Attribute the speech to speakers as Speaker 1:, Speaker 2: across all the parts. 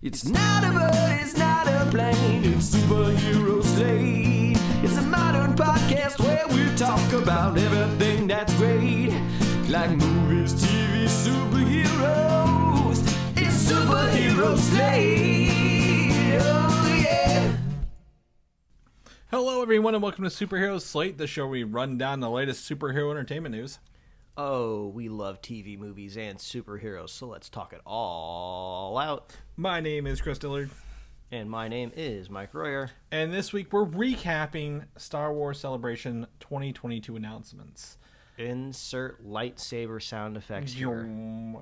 Speaker 1: It's not a bird, it's not a plane, it's Superhero Slate. It's a modern podcast where we talk about everything that's great, like movies, TV, superheroes. It's Superhero Slate, oh yeah.
Speaker 2: Hello everyone and welcome to Superhero Slate, the show where we run down the latest superhero entertainment news.
Speaker 3: Oh, we love TV, movies, and superheroes, so let's talk it all out.
Speaker 2: My name is Chris Dillard.
Speaker 3: And my name is Mike Royer.
Speaker 2: And this week we're recapping Star Wars Celebration 2022 announcements.
Speaker 3: Insert lightsaber sound effects here.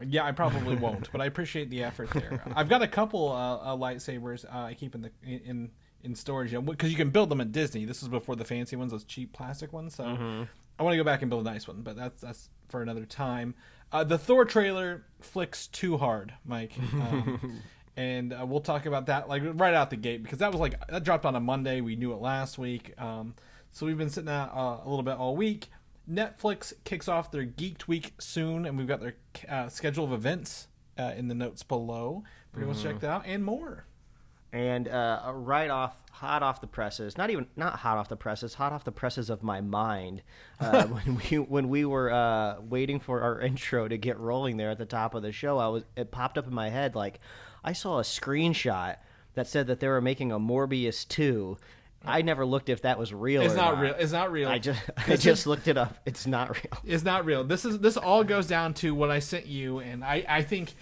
Speaker 2: Yeah, I probably won't, but I appreciate the effort there. I've got a couple lightsabers I keep in storage, because you can build them at Disney. This is before the fancy ones, those cheap plastic ones, so I want to go back and build a nice one, but that's for another time. The Thor trailer flicks too hard, Mike. And we'll talk about that like right out the gate, because that dropped on a Monday. We knew it last week. So we've been sitting out a little bit all week. Netflix kicks off their Geeked Week soon, and we've got their schedule of events in the notes below. Pretty much check that out and more.
Speaker 3: And hot off the presses hot off the presses of my mind, when we were waiting for our intro to get rolling there at the top of the show, it popped up in my head, like, I saw a screenshot that said that they were making a Morbius 2. I never looked if that was real.
Speaker 2: It's
Speaker 3: or
Speaker 2: not
Speaker 3: not
Speaker 2: real. It's not real.
Speaker 3: I just looked it up. It's not real.
Speaker 2: It's not real. This all goes down to what I sent you, and I think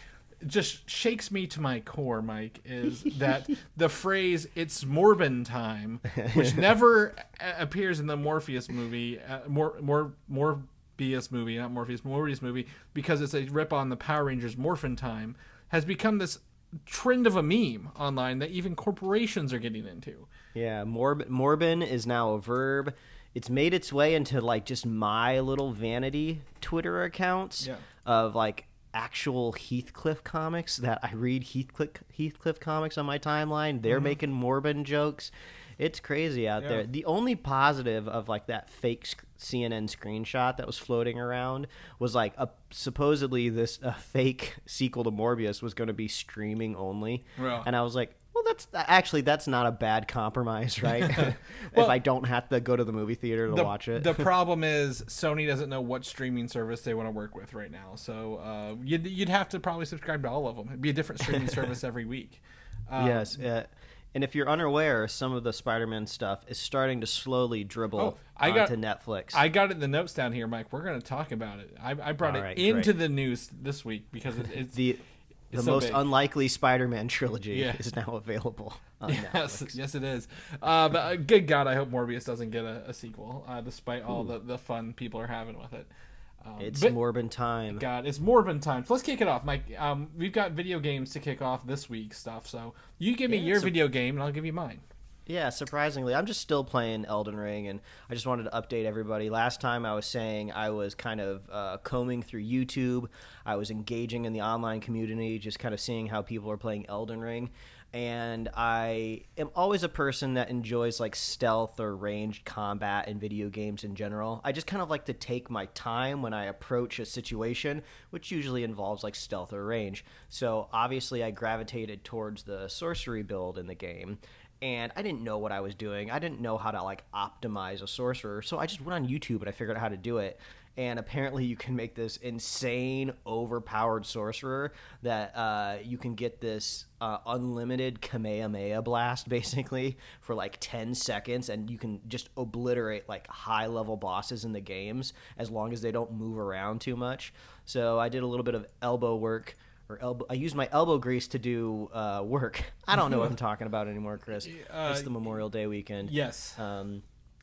Speaker 2: just shakes me to my core, Mike, is that the phrase "it's Morbin time," which never appears in the Morpheus movie, Morbius movie, not Morpheus, Morbius movie, because it's a rip on the Power Rangers Morphin Time, has become this trend of a meme online that even corporations are getting into.
Speaker 3: Yeah, Morbin is now a verb. It's made its way into like just my little vanity Twitter accounts of like actual Heathcliff comics that I read. Heathcliff comics on my timeline. They're making Morbin jokes. It's crazy out there. The only positive of like that fake CNN screenshot that was floating around was like supposedly this fake sequel to Morbius was going to be streaming only.
Speaker 2: Well.
Speaker 3: And I was like, well, that's not a bad compromise, right? If I don't have to go to the movie theater to watch it.
Speaker 2: The problem is Sony doesn't know what streaming service they want to work with right now. So you'd have to probably subscribe to all of them. It'd be a different streaming service every week.
Speaker 3: Yes. And if you're unaware, some of the Spider-Man stuff is starting to slowly dribble onto Netflix.
Speaker 2: I got it in the notes down here, Mike. We're going to talk about it. I brought it into the news this week because it's
Speaker 3: the
Speaker 2: so
Speaker 3: most
Speaker 2: big.
Speaker 3: Unlikely Spider-Man trilogy is now available on Netflix.
Speaker 2: Yes, it is. But good God, I hope Morbius doesn't get a sequel, despite all the fun people are having with it.
Speaker 3: It's Morbin time.
Speaker 2: God, it's Morbin time. So let's kick it off, Mike. We've got video games to kick off this week's stuff. So you give me your video game, and I'll give you mine.
Speaker 3: Yeah, surprisingly, I'm just still playing Elden Ring, and I just wanted to update everybody. Last time I was saying I was kind of combing through YouTube. I was engaging in the online community, just kind of seeing how people are playing Elden Ring. And I am always a person that enjoys like stealth or ranged combat in video games in general. I just kind of like to take my time when I approach a situation, which usually involves like stealth or range. So obviously I gravitated towards the sorcery build in the game. And I didn't know what I was doing. I didn't know how to like optimize a sorcerer. So I just went on YouTube and I figured out how to do it. And apparently you can make this insane overpowered sorcerer that you can get this unlimited Kamehameha blast basically for like 10 seconds. And you can just obliterate like high level bosses in the games as long as they don't move around too much. So I did a little bit of elbow work. I used my elbow grease to do work. I don't know what I'm talking about anymore, Chris. It's the Memorial Day weekend.
Speaker 2: Yes.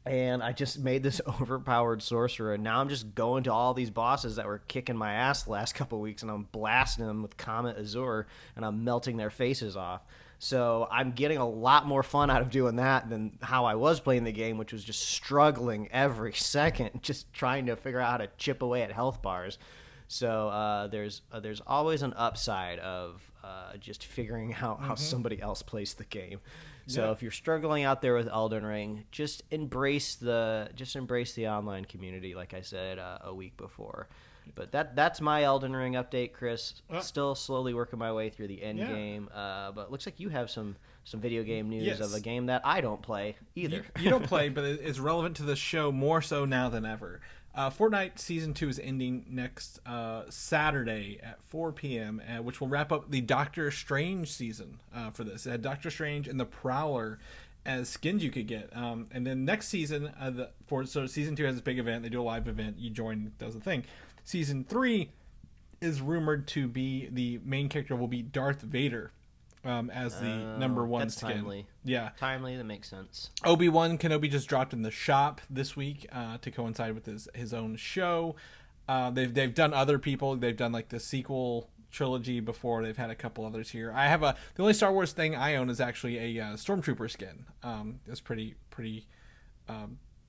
Speaker 3: And I just made this overpowered sorcerer, and now I'm just going to all these bosses that were kicking my ass the last couple of weeks, and I'm blasting them with Comet Azure, and I'm melting their faces off. So I'm getting a lot more fun out of doing that than how I was playing the game, which was just struggling every second, just trying to figure out how to chip away at health bars. So there's always an upside of just figuring out how somebody else plays the game. So if you're struggling out there with Elden Ring, just embrace the online community, like I said a week before. But that's my Elden Ring update, Chris. Still slowly working my way through the end game. But it looks like you have some video game news of a game that I don't play either.
Speaker 2: You don't play, but it's relevant to the show more so now than ever. Fortnite Season 2 is ending next Saturday at 4 p.m., which will wrap up the Doctor Strange season for this. It had Doctor Strange and the Prowler as skins you could get. And then next season, so Season 2 has this big event. They do a live event. You join, does the thing. Season 3 is rumored to be, the main character will be Darth Vader as the number one
Speaker 3: that's
Speaker 2: skin.
Speaker 3: Timely.
Speaker 2: Yeah.
Speaker 3: Timely, that makes sense.
Speaker 2: Obi-Wan Kenobi just dropped in the shop this week to coincide with his own show. They've done other people. They've done like the sequel trilogy before. They've had a couple others here. I have the only Star Wars thing I own is actually a Stormtrooper skin. It's pretty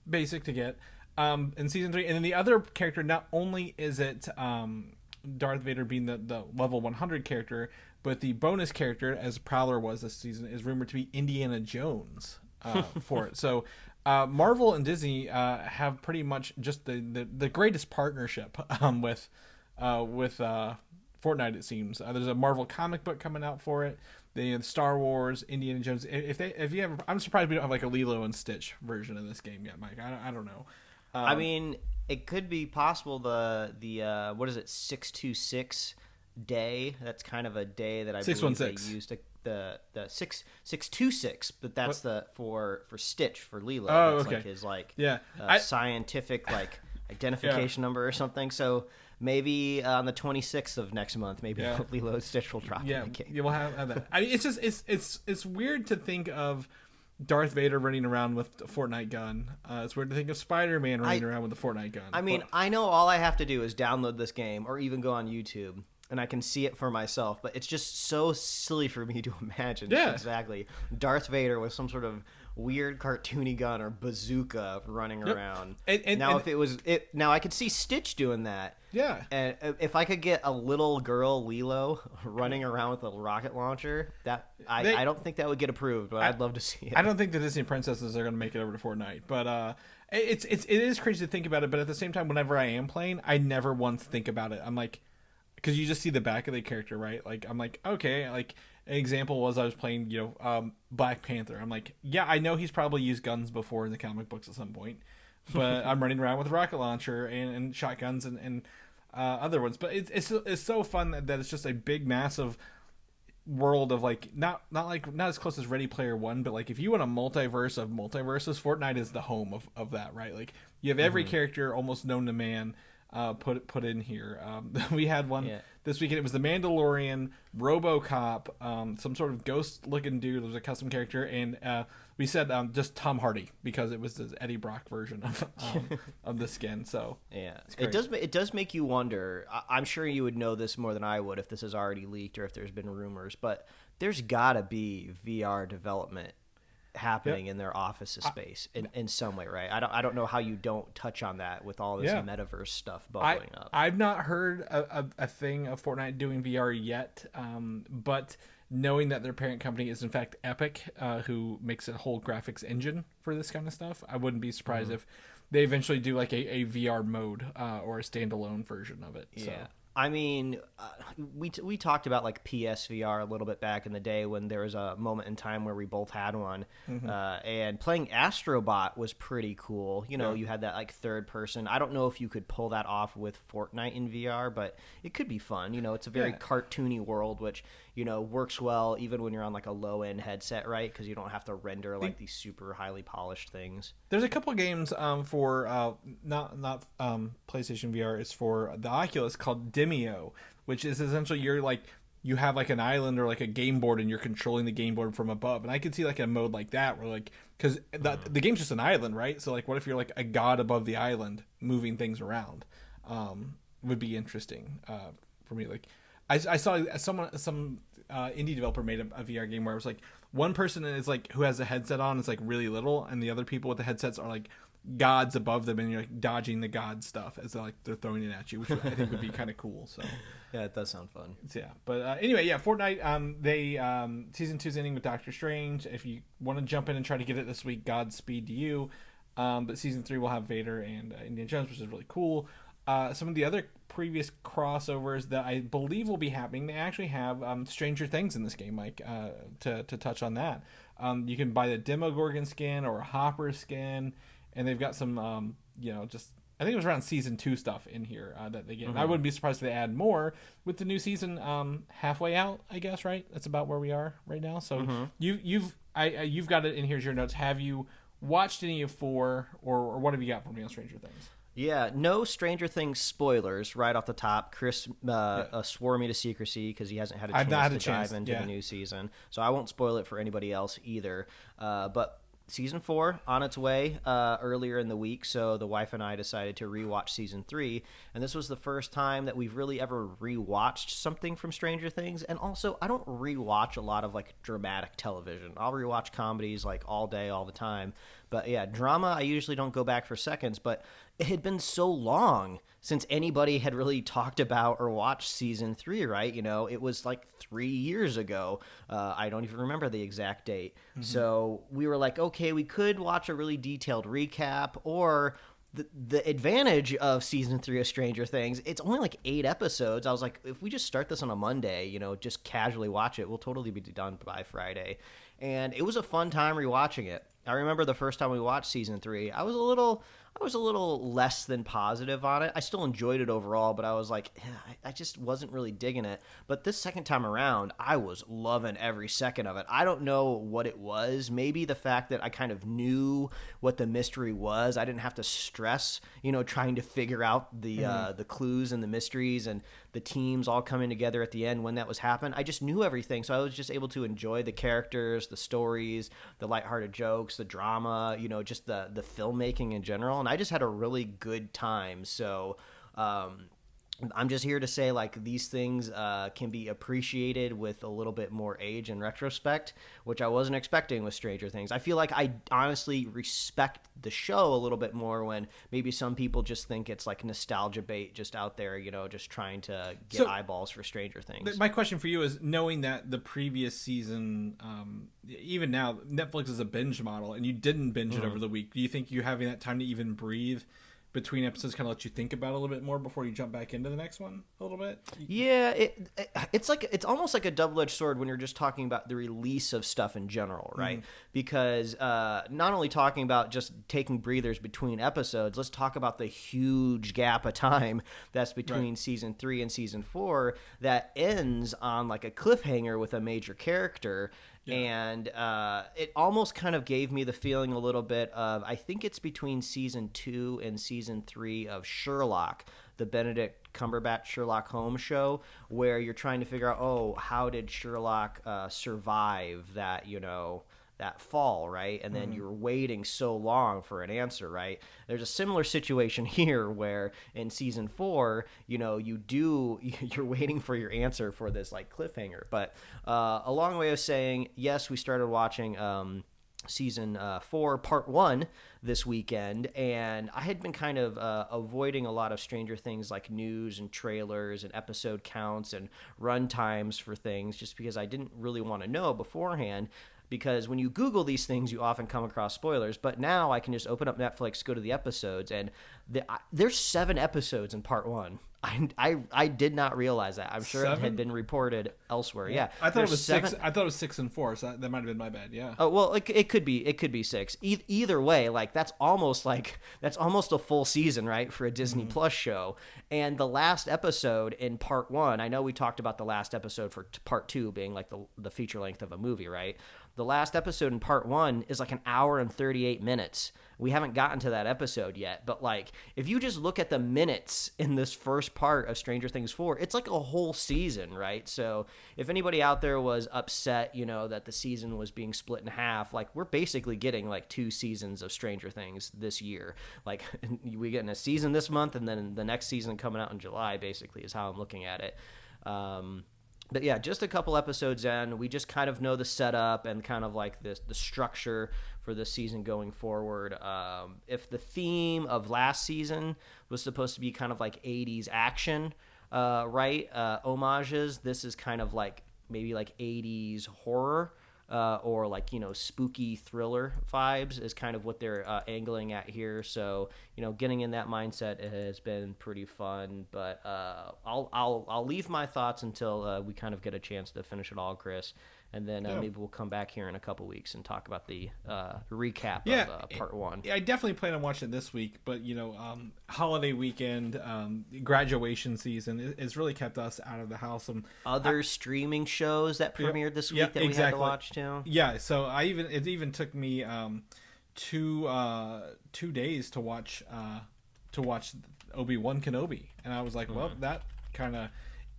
Speaker 2: basic to get in Season 3. And then the other character, not only is it Darth Vader being the level 100 character, but the bonus character, as Prowler was this season, is rumored to be Indiana Jones for it. So Marvel and Disney have pretty much just the greatest partnership with Fortnite, it seems. There's a Marvel comic book coming out for it. They have Star Wars, Indiana Jones. If you have, I'm surprised we don't have like a Lilo and Stitch version of this game yet, Mike. I don't know.
Speaker 3: I mean, it could be possible. The what is it, 626 day? That's kind of a day that I believe they used the 626, but that's the for Stitch for Lilo.
Speaker 2: Oh,
Speaker 3: that's
Speaker 2: okay.
Speaker 3: Like his scientific identification number or something. So maybe on the 26th of next month, maybe Lilo and Stitch will drop.
Speaker 2: Yeah, we'll have that. I mean, it's just it's weird to think of Darth Vader running around with a Fortnite gun. It's weird to think of Spider-Man running around with a Fortnite gun.
Speaker 3: I mean, I know all I have to do is download this game or even go on YouTube, and I can see it for myself, but it's just so silly for me to imagine exactly Darth Vader with some sort of weird cartoony gun or bazooka running around. Now I could see Stitch doing that.
Speaker 2: Yeah.
Speaker 3: And if I could get a little girl Lilo running around with a rocket launcher, I don't think that would get approved, but I'd love to see it.
Speaker 2: I don't think the Disney princesses are going to make it over to Fortnite, but it is crazy to think about it. But at the same time, whenever I am playing, I never once think about it. I'm like, because you just see the back of the character, right? Like, I'm like, okay. Like, an example was I was playing, Black Panther. I'm like, yeah, I know he's probably used guns before in the comic books at some point, but I'm running around with a rocket launcher and shotguns and other ones. But it's so fun that it's just a big, massive world of like not as close as Ready Player One, but like if you want a multiverse of multiverses, Fortnite is the home of that, right? Like you have every character almost known to man put in here. We had one this weekend. It was the Mandalorian, RoboCop, some sort of ghost looking dude. It was a custom character, and we said just Tom Hardy because it was the Eddie Brock version of the skin. So
Speaker 3: yeah, it does make you wonder. I'm sure you would know this more than I would if this is already leaked or if there's been rumors, but there's gotta be VR development happening in their office space in some way, right? I don't know how you don't touch on that with all this metaverse stuff bubbling up.
Speaker 2: I've not heard a thing of Fortnite doing VR yet, but knowing that their parent company is in fact Epic, who makes a whole graphics engine for this kind of stuff, I wouldn't be surprised if they eventually do like a VR mode or a standalone version of it. So.
Speaker 3: Yeah. I mean, we talked about like PSVR a little bit back in the day when there was a moment in time where we both had one, and playing Astrobot was pretty cool. You had that like third person. I don't know if you could pull that off with Fortnite in VR, but it could be fun. It's a very cartoony world, which works well even when you're on like a low end headset, right? Because you don't have to render like these super highly polished things.
Speaker 2: There's a couple of games for not PlayStation VR. It's for the Oculus called Demio, which is essentially you have like an island or like a game board and you're controlling the game board from above. And I could see like a mode like that where like, because the game's just an island, right? So like what if you're like a god above the island moving things around? Would be interesting for me. Like I saw some indie developer made a VR game where it was like one person is like who has a headset on is like really little, and the other people with the headsets are like gods above them, and you're like dodging the god stuff as they're throwing it at you, which I think would be kind of cool. So
Speaker 3: yeah, it does sound fun.
Speaker 2: Yeah, but anyway, Fortnite. They season 2's ending with Doctor Strange. If you want to jump in and try to get it this week, Godspeed to you. But season 3 will have Vader and Indiana Jones, which is really cool. some of the other previous crossovers that I believe will be happening. They actually have Stranger Things in this game, Mike. To touch on that, you can buy the Demogorgon skin or a Hopper skin, and they've got some just. I think it was around season 2 stuff in here that they get. And I wouldn't be surprised if they add more with the new season halfway out, I guess, right? That's about where we are right now. So you've got it in here's your notes. Have you watched any of 4 or what have you got for me on Stranger Things?
Speaker 3: Yeah, no Stranger Things spoilers right off the top. Chris swore me to secrecy because he hasn't had a chance to dive into the new season. So I won't spoil it for anybody else either. But Season 4 on its way earlier in the week, so the wife and I decided to rewatch Season 3, and this was the first time that we've really ever rewatched something from Stranger Things. And also, I don't rewatch a lot of like dramatic television. I'll rewatch comedies like all day, all the time. But yeah, drama, I usually don't go back for seconds, but it had been so long since anybody had really talked about or watched Season 3, right? It was like 3 years ago. I don't even remember the exact date. So we were like, okay, we could watch a really detailed recap, or the advantage of Season 3 of Stranger Things, it's only like 8 episodes. I was like, if we just start this on a Monday, just casually watch it, we'll totally be done by Friday. And it was a fun time rewatching it. I remember the first time we watched Season 3, I was a little less than positive on it. I still enjoyed it overall, but I was like, I just wasn't really digging it. But this second time around, I was loving every second of it. I don't know what it was. Maybe the fact that I kind of knew what the mystery was. I didn't have to stress, trying to figure out the clues and the mysteries and the teams all coming together at the end when that was happening. I just knew everything, so I was just able to enjoy the characters, the stories, the lighthearted jokes, the drama, just the filmmaking in general. And I just had a really good time. So I'm just here to say, like, these things can be appreciated with a little bit more age and retrospect, which I wasn't expecting with Stranger Things. I feel like I honestly respect the show a little bit more when maybe some people just think it's like nostalgia bait just out there, just trying to get eyeballs for Stranger Things.
Speaker 2: My question for you is, knowing that the previous season, even now, Netflix is a binge model, and you didn't binge it over the week. Do you think you having that time to even breathe between episodes kind of let you think about it a little bit more before you jump back into the next one a little bit?
Speaker 3: Yeah, it's almost like a double-edged sword when you're just talking about the release of stuff in general, right? Because not only talking about just taking breathers between episodes, let's talk about the huge gap of time that's between Season 3 and Season 4 that ends on like a cliffhanger with a major character. Yeah. And it almost kind of gave me the feeling a little bit of, I think it's between Season 2 and Season 3 of Sherlock, the Benedict Cumberbatch Sherlock Holmes show, where you're trying to figure out, how did Sherlock survive that, that fall, right? And then you're waiting so long for an answer, right? There's a similar situation here where in Season 4, you're waiting for your answer for this like cliffhanger. But a long way of saying, yes, we started watching Season 4 Part 1 this weekend, and I had been kind of avoiding a lot of Stranger Things like news and trailers and episode counts and run times for things just because I didn't really want to know beforehand. Because when you Google these things, you often come across spoilers. But now I can just open up Netflix, go to the episodes, and there's 7 episodes in Part 1. I did not realize that. I'm sure
Speaker 2: 7?
Speaker 3: It had been reported elselsewhere. Yeah,
Speaker 2: I thought it was 6. I thought it was 6 and 4. So that might have been my bad. Yeah.
Speaker 3: Oh well, it could be 6. Either way, like that's almost a full season, right, for a Disney Plus show. And the last episode in Part 1, I know we talked about the last episode for Part 2 being like the feature length of a movie, right? The last episode in Part 1 is like an hour and 38 minutes. We haven't gotten to that episode yet, but like if you just look at the minutes in this first part of Stranger Things 4, it's like a whole season, right? So if anybody out there was upset, that the season was being split in half, like we're basically getting like 2 seasons of Stranger Things this year. Like we getting a season this month, and then the next season coming out in July, basically, is how I'm looking at it. But yeah, just a couple episodes in, we just kind of know the setup and kind of like the structure for this season going forward. If the theme of last season was supposed to be kind of like 80s action, homages, this is kind of like maybe like 80s horror. or like, spooky thriller vibes is kind of what they're angling at here. So, getting in that mindset has been pretty fun. But I'll leave my thoughts until we kind of get a chance to finish it all, Chris. And then maybe we'll come back here in a couple weeks and talk about the recap of part 1.
Speaker 2: Yeah, I definitely plan on watching it this week, but holiday weekend, graduation season, it's really kept us out of the house. And
Speaker 3: other streaming shows that premiered this week that we had to watch too.
Speaker 2: Yeah, so it even took me 2 days to watch Obi-Wan Kenobi, and I was like, well, that kind of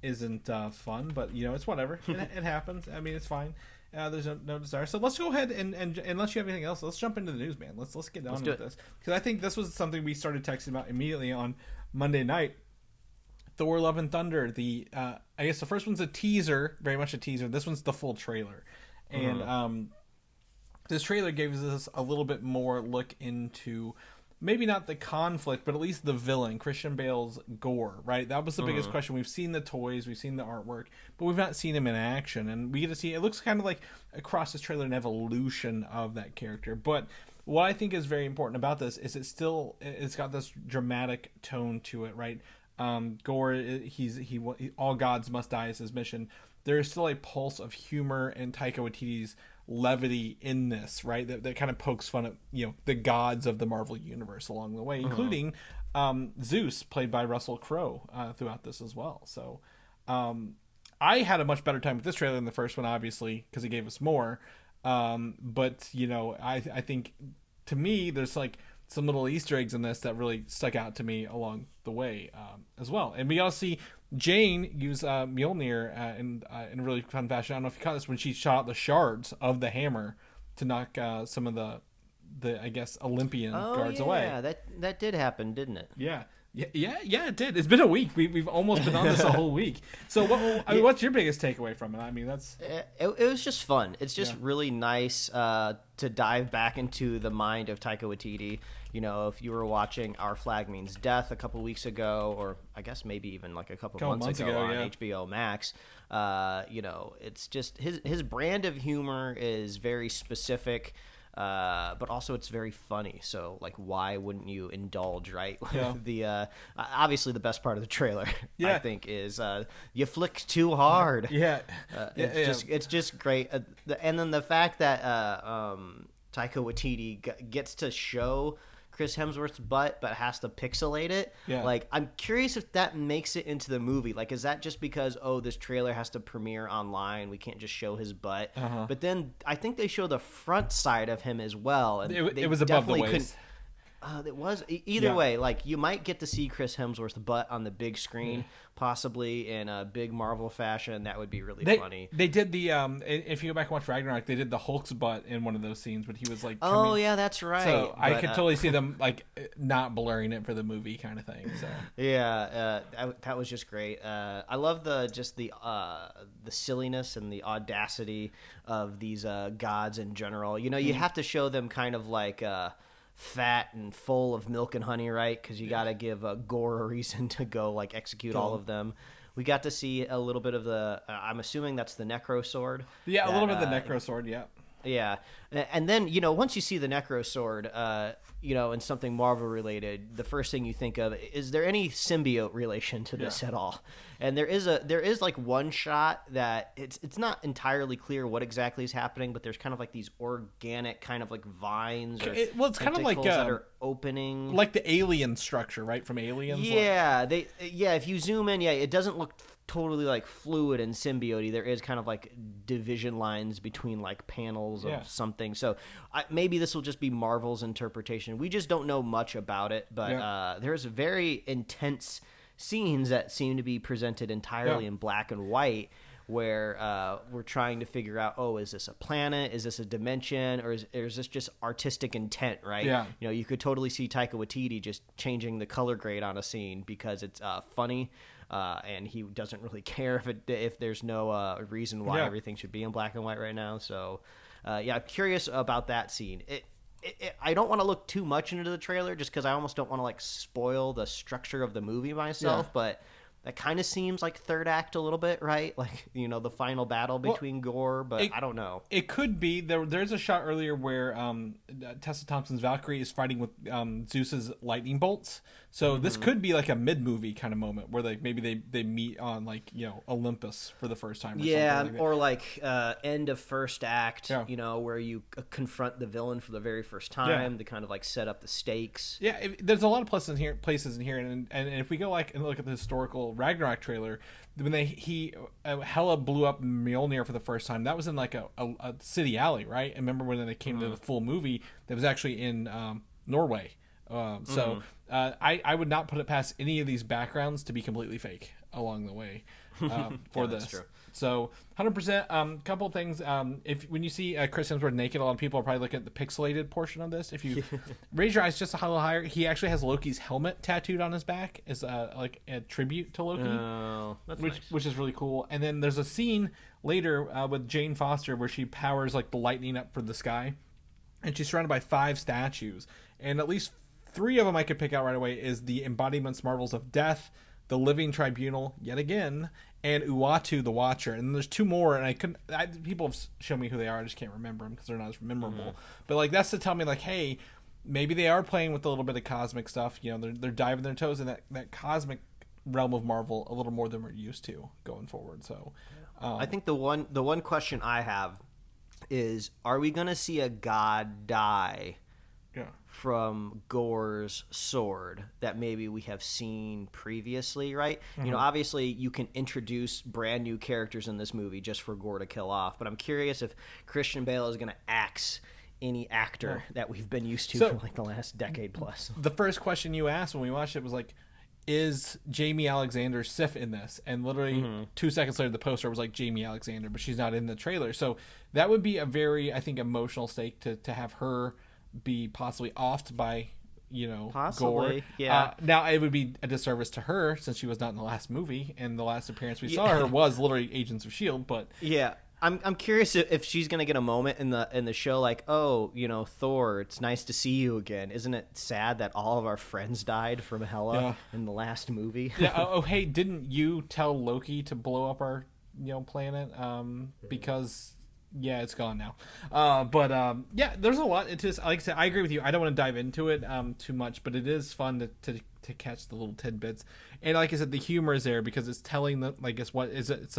Speaker 2: isn't fun, but it's whatever. It happens. I mean, it's fine. There's no desire. So let's go ahead and unless you have anything else, let's jump into the news, man. Let's get on with this, because I think this was something we started texting about immediately on Monday night. Thor: Love and Thunder. I guess the first one's a teaser, very much a teaser. This one's the full trailer, and this trailer gives us a little bit more look into, maybe not the conflict, but at least the villain, Christian Bale's Gorr, right? That was the biggest question. We've seen the toys, we've seen the artwork, but we've not seen him in action. And we get to see, it looks kind of like across this trailer, an evolution of that character. But what I think is very important about this is it's got this dramatic tone to it, right? Gorr, all gods must die is his mission. There is still a pulse of humor and Taika Waititi's levity in this, right? That kind of pokes fun at the gods of the Marvel universe along the way, including Zeus, played by Russell Crowe, throughout this as well. So I had a much better time with this trailer than the first one, obviously, because it gave us more. But I think, to me, there's like some little Easter eggs in this that really stuck out to me along the way as well. And we all see Jane use Mjolnir in a really fun fashion. I don't know if you caught this, when she shot out the shards of the hammer to knock some of the I guess Olympian guards away.
Speaker 3: Yeah, that did happen, didn't it?
Speaker 2: Yeah, it did. It's been a week. We've almost been on this a whole week. So what's your biggest takeaway from it? I mean,
Speaker 3: it was just fun. It's just really nice to dive back into the mind of Taika Waititi. If you were watching Our Flag Means Death a couple weeks ago, or I guess maybe even like a couple months ago on HBO Max, it's just his brand of humor is very specific. But also it's very funny. So like, why wouldn't you indulge, right? The obviously the best part of the trailer, I think, is you flick too hard. It's just great. And then the fact that Taika Waititi gets to show Chris Hemsworth's butt but has to pixelate it. Like, I'm curious if that makes it into the movie. Like, is that just because this trailer has to premiere online, we can't just show his butt? But then I think they show the front side of him as well, and
Speaker 2: it was above the waist.
Speaker 3: It was either way. Like, you might get to see Chris Hemsworth's butt on the big screen, possibly in a big Marvel fashion. That would be really funny.
Speaker 2: They did the if you go back and watch Ragnarok, they did the Hulk's butt in one of those scenes, but he was like,
Speaker 3: that's right.
Speaker 2: So I could totally see them like not blurring it for the movie kind of thing. So
Speaker 3: that was just great. I love the silliness and the audacity of these gods in general. You have to show them kind of like fat and full of milk and honey, right? Because you got to give Gorr a reason to go like execute all of them. We got to see a little bit of the I'm assuming that's the Necro Sword.
Speaker 2: A little bit of the Necro Sword.
Speaker 3: Yeah, and then once you see the Necro Sword, and something Marvel related, the first thing you think of is there any symbiote relation to this at all? And there is like one shot that it's not entirely clear what exactly is happening, but there's kind of like these organic kind of like vines or
Speaker 2: it's kind of like
Speaker 3: that are opening,
Speaker 2: like the alien structure, right, from Aliens.
Speaker 3: If you zoom in, it doesn't look totally like fluid and symbiote. There is kind of like division lines between like panels of something. So maybe this will just be Marvel's interpretation. We just don't know much about it, but there's very intense scenes that seem to be presented entirely in black and white, where we're trying to figure out, is this a planet? Is this a dimension? Or is this just artistic intent, right?
Speaker 2: Yeah.
Speaker 3: You could totally see Taika Waititi just changing the color grade on a scene because it's funny. And he doesn't really care if there's no reason why everything should be in black and white right now. So, curious about that scene. I don't want to look too much into the trailer just because I almost don't want to like spoil the structure of the movie myself. But that kind of seems like third act a little bit, right? Like, the final battle between Gorr, but I don't know.
Speaker 2: It could be. There's a shot earlier where Tessa Thompson's Valkyrie is fighting with Zeus's lightning bolts. So this could be like a mid-movie kind of moment where like maybe they meet on like, Olympus for the first time. Or something like
Speaker 3: or like end of first act, where you confront the villain for the very first time to kind of like set up the stakes.
Speaker 2: Yeah, there's a lot of places in here, and if we go like and look at the historical Ragnarok trailer, when Hela blew up Mjolnir for the first time, that was in like a city alley, right? And remember when they came to the full movie, that was actually in Norway. So I would not put it past any of these backgrounds to be completely fake along the way for this. That's true. So 100%. Couple things. When you see Chris Hemsworth naked, a lot of people are probably looking at the pixelated portion of this. If you raise your eyes just a little higher, he actually has Loki's helmet tattooed on his back as like a tribute to Loki.
Speaker 3: Oh, that's nice.
Speaker 2: Which is really cool. And then there's a scene later with Jane Foster where she powers like the lightning up for the sky, and she's surrounded by 5 statues, and at least 3 of them I could pick out right away is the embodiments marvels of death, the living tribunal yet again, and Uatu the Watcher. And then there's 2 more, and people have shown me who they are. I just can't remember them because they're not as memorable. But like that's to tell me like, hey, maybe they are playing with a little bit of cosmic stuff. They're diving their toes in that cosmic realm of Marvel a little more than we're used to going forward. So
Speaker 3: I think the one question I have is, are we gonna see a god die from Gorr's sword that maybe we have seen previously, right? Obviously you can introduce brand new characters in this movie just for Gorr to kill off, but I'm curious if Christian Bale is going to axe any actor that we've been used to for like the last decade plus.
Speaker 2: The first question you asked when we watched it was like, is Jamie Alexander Sif in this? And literally 2 seconds later the poster was like Jamie Alexander, but she's not in the trailer. So that would be a very, I think, emotional stake to have her be possibly offed by
Speaker 3: possibly
Speaker 2: Gorr.
Speaker 3: Yeah.
Speaker 2: Now it would be a disservice to her since she was not in the last movie, and the last appearance we saw her was literally Agents of S.H.I.E.L.D. But
Speaker 3: I'm curious if she's gonna get a moment in the show like, Thor, it's nice to see you again. Isn't it sad that all of our friends died from Hela in the last movie?
Speaker 2: Hey, didn't you tell Loki to blow up our planet because it's gone now. There's a lot. It's just, like I said, I agree with you. I don't want to dive into it too much, but it is fun to catch the little tidbits. And like I said, the humor is there because it's telling it's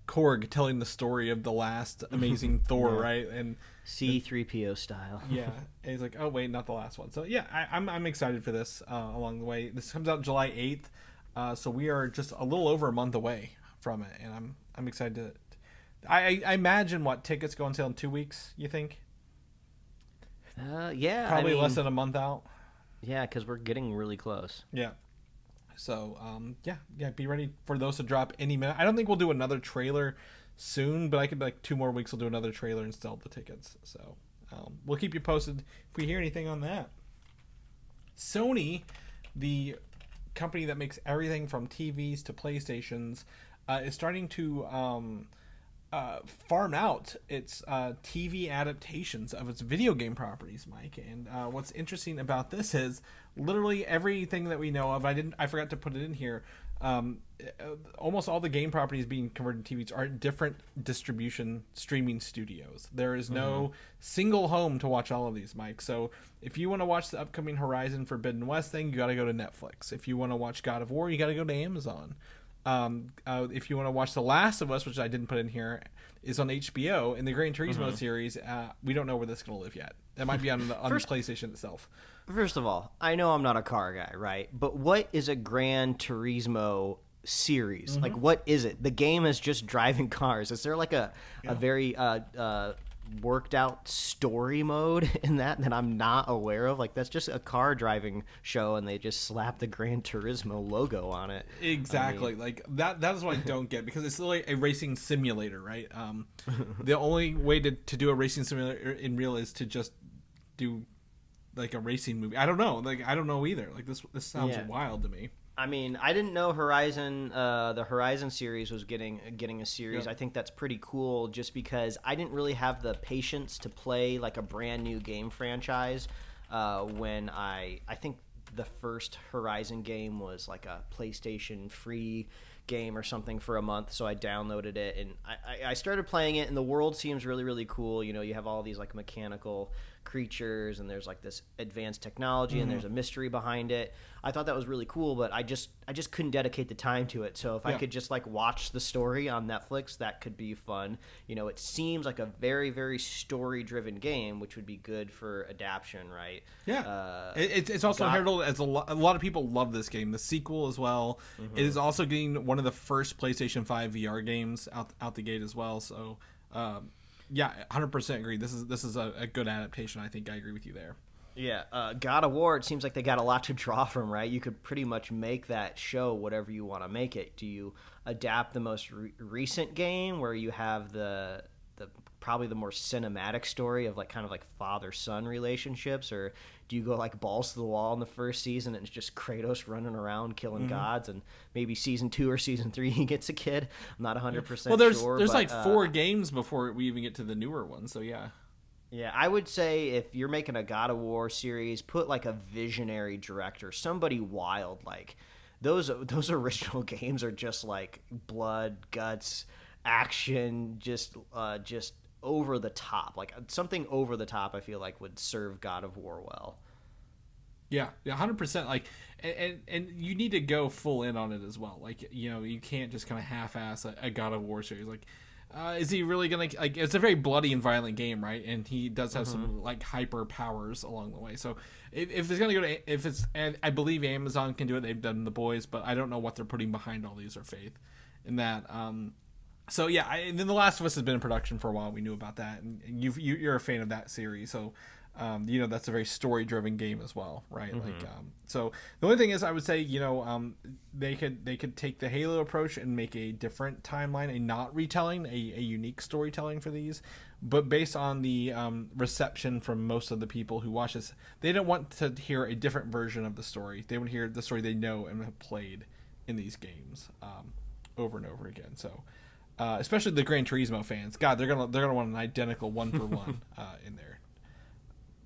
Speaker 2: Korg telling the story of the last amazing Thor, right? And
Speaker 3: C-3PO style.
Speaker 2: And he's like, oh wait, not the last one. So I'm excited for this along the way. This comes out July 8th, so we are just a little over a month away from it, and I'm excited to. I imagine tickets go on sale in 2 weeks. You think? Probably less than a month out.
Speaker 3: Yeah, because we're getting really close.
Speaker 2: Yeah. So be ready for those to drop any minute. I don't think we'll do another trailer soon, but I could 2 more weeks. We'll do another trailer and sell the tickets. So we'll keep you posted if we hear anything on that. Sony, the company that makes everything from TVs to PlayStations, is starting to farm out its TV adaptations of its video game properties, Mike. And what's interesting about this is literally everything that we know of. I forgot to put it in here. Almost all the game properties being converted to TVs are different distribution streaming studios. There is no single home to watch all of these, Mike. So if you want to watch the upcoming Horizon Forbidden West thing, you got to go to Netflix. If you want to watch God of War, you got to go to Amazon. If you want to watch The Last of Us, which I didn't put in here, is on HBO. And the Gran Turismo series, we don't know where this is going to live yet. That might be on the PlayStation itself.
Speaker 3: First of all, I know I'm not a car guy, right? But what is a Gran Turismo series? Like, what is it? The game is just driving cars. Is there like a very worked out story mode in that I'm not aware of? Like, that's just a car driving show and they just slap the Gran Turismo logo on it.
Speaker 2: Exactly. That is what I don't get, because it's literally a racing simulator, right? The only way to do a racing simulator in real is to just do like a racing movie. I don't know. I don't know either. Like, this sounds wild to me.
Speaker 3: I mean, I didn't know Horizon, the Horizon series was getting a series. Yep. I think that's pretty cool, just because I didn't really have the patience to play like a brand new game franchise when I think the first Horizon game was like a PlayStation free game or something for a month, so I downloaded it and I started playing it, and the world seems really, really cool. You know, you have all these like mechanical creatures, and there's like this advanced technology, and there's a mystery behind it. I thought that was really cool, but I just couldn't dedicate the time to it. So if I could just like watch the story on Netflix, that could be fun. You know, it seems like a very, very story-driven game, which would be good for adaptation, right?
Speaker 2: Yeah. It's also heralded as a lot of people love this game. The sequel as well. It is also getting one of the first PlayStation 5 VR games out the gate as well. So, yeah, 100% agree. This is a good adaptation. I think I agree with you there.
Speaker 3: Yeah, God of War, it seems like they got a lot to draw from, right? You could pretty much make that show whatever you want to make it. Do you adapt the most recent game where you have the probably the more cinematic story of like kind of like father-son relationships, or do you go like balls to the wall in the first season and it's just Kratos running around killing gods, and maybe season 2 or season 3 he gets a kid? I'm not 100%
Speaker 2: well, there's
Speaker 3: sure.
Speaker 2: There's like 4 games before we even get to the newer one, so yeah.
Speaker 3: Yeah, I would say if you're making a God of War series, put like a visionary director, somebody wild. Like those original games are just like blood, guts, action, just over the top. Like something over the top, I feel like would serve God of War well.
Speaker 2: Yeah, 100%. Like, and you need to go full in on it as well. Like, you know, you can't just kind of half-ass a God of War series. Like, is he really gonna like? It's a very bloody and violent game, right? And he does have some like hyper powers along the way. So if it's gonna go to, if it's, and I believe Amazon can do it. They've done The Boys, but I don't know what they're putting behind all these or faith in that. So yeah, and then The Last of Us has been in production for a while. We knew about that, and you're a fan of that series, so. You know, that's a very story-driven game as well, right? Like, so the only thing is, I would say, you know, they could take the Halo approach and make a different timeline, a not retelling, a unique storytelling for these. But based on the reception from most of the people who watch this, they don't want to hear a different version of the story. They want to hear the story they know and have played in these games over and over again. So, especially the Gran Turismo fans, God, they're gonna want an identical one for one in there.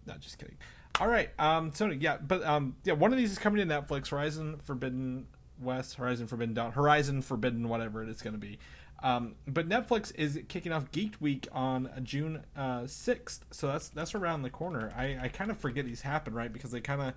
Speaker 2: Not just kidding. All right. So yeah, but yeah, one of these is coming to Netflix. Horizon Forbidden West, Horizon Forbidden Dawn, Horizon Forbidden, whatever it's going to be. But Netflix is kicking off Geeked Week on June 6th. So that's around the corner. I kind of forget these happen, right? Because they kind of,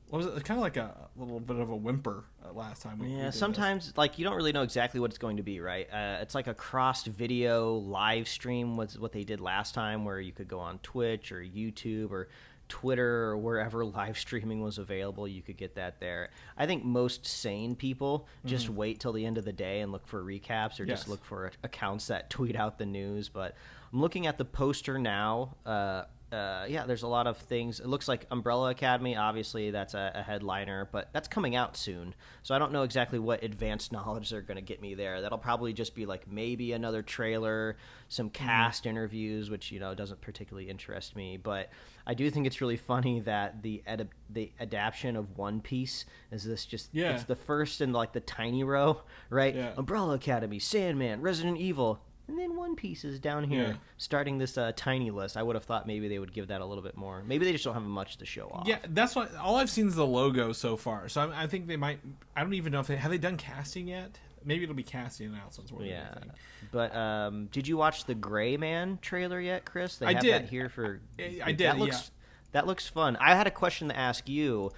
Speaker 2: what was it? Kind of like a little bit of a whimper last time. We did
Speaker 3: sometimes this. Like you don't really know exactly what it's going to be, right? It's like a crossed video live stream was what they did last time, where you could go on Twitch or YouTube or Twitter or wherever live streaming was available. You could get that there. I think most sane people just wait till the end of the day and look for recaps, or just look for accounts that tweet out the news. But I'm looking at the poster now. Yeah, there's a lot of things. It looks like Umbrella Academy, obviously that's a headliner, but that's coming out soon. So I don't know exactly what advanced knowledge they're going to get me there. That'll probably just be like maybe another trailer, some cast interviews, which, you know, doesn't particularly interest me. But I do think it's really funny that the adaptation of One Piece is this just, it's the first in like the tiny row, right? Yeah. Umbrella Academy, Sandman, Resident Evil. And then One Piece is down here, starting this tiny list. I would have thought maybe they would give that a little bit more. Maybe they just don't have much to show off.
Speaker 2: Yeah, that's what all I've seen is the logo so far. So I think they might. I don't even know if they done casting yet. Maybe it'll be casting announcements.
Speaker 3: Yeah, but did you watch the Gray Man trailer yet, Chris? They have that here for.
Speaker 2: I did.
Speaker 3: That looks fun. I had a question to ask you.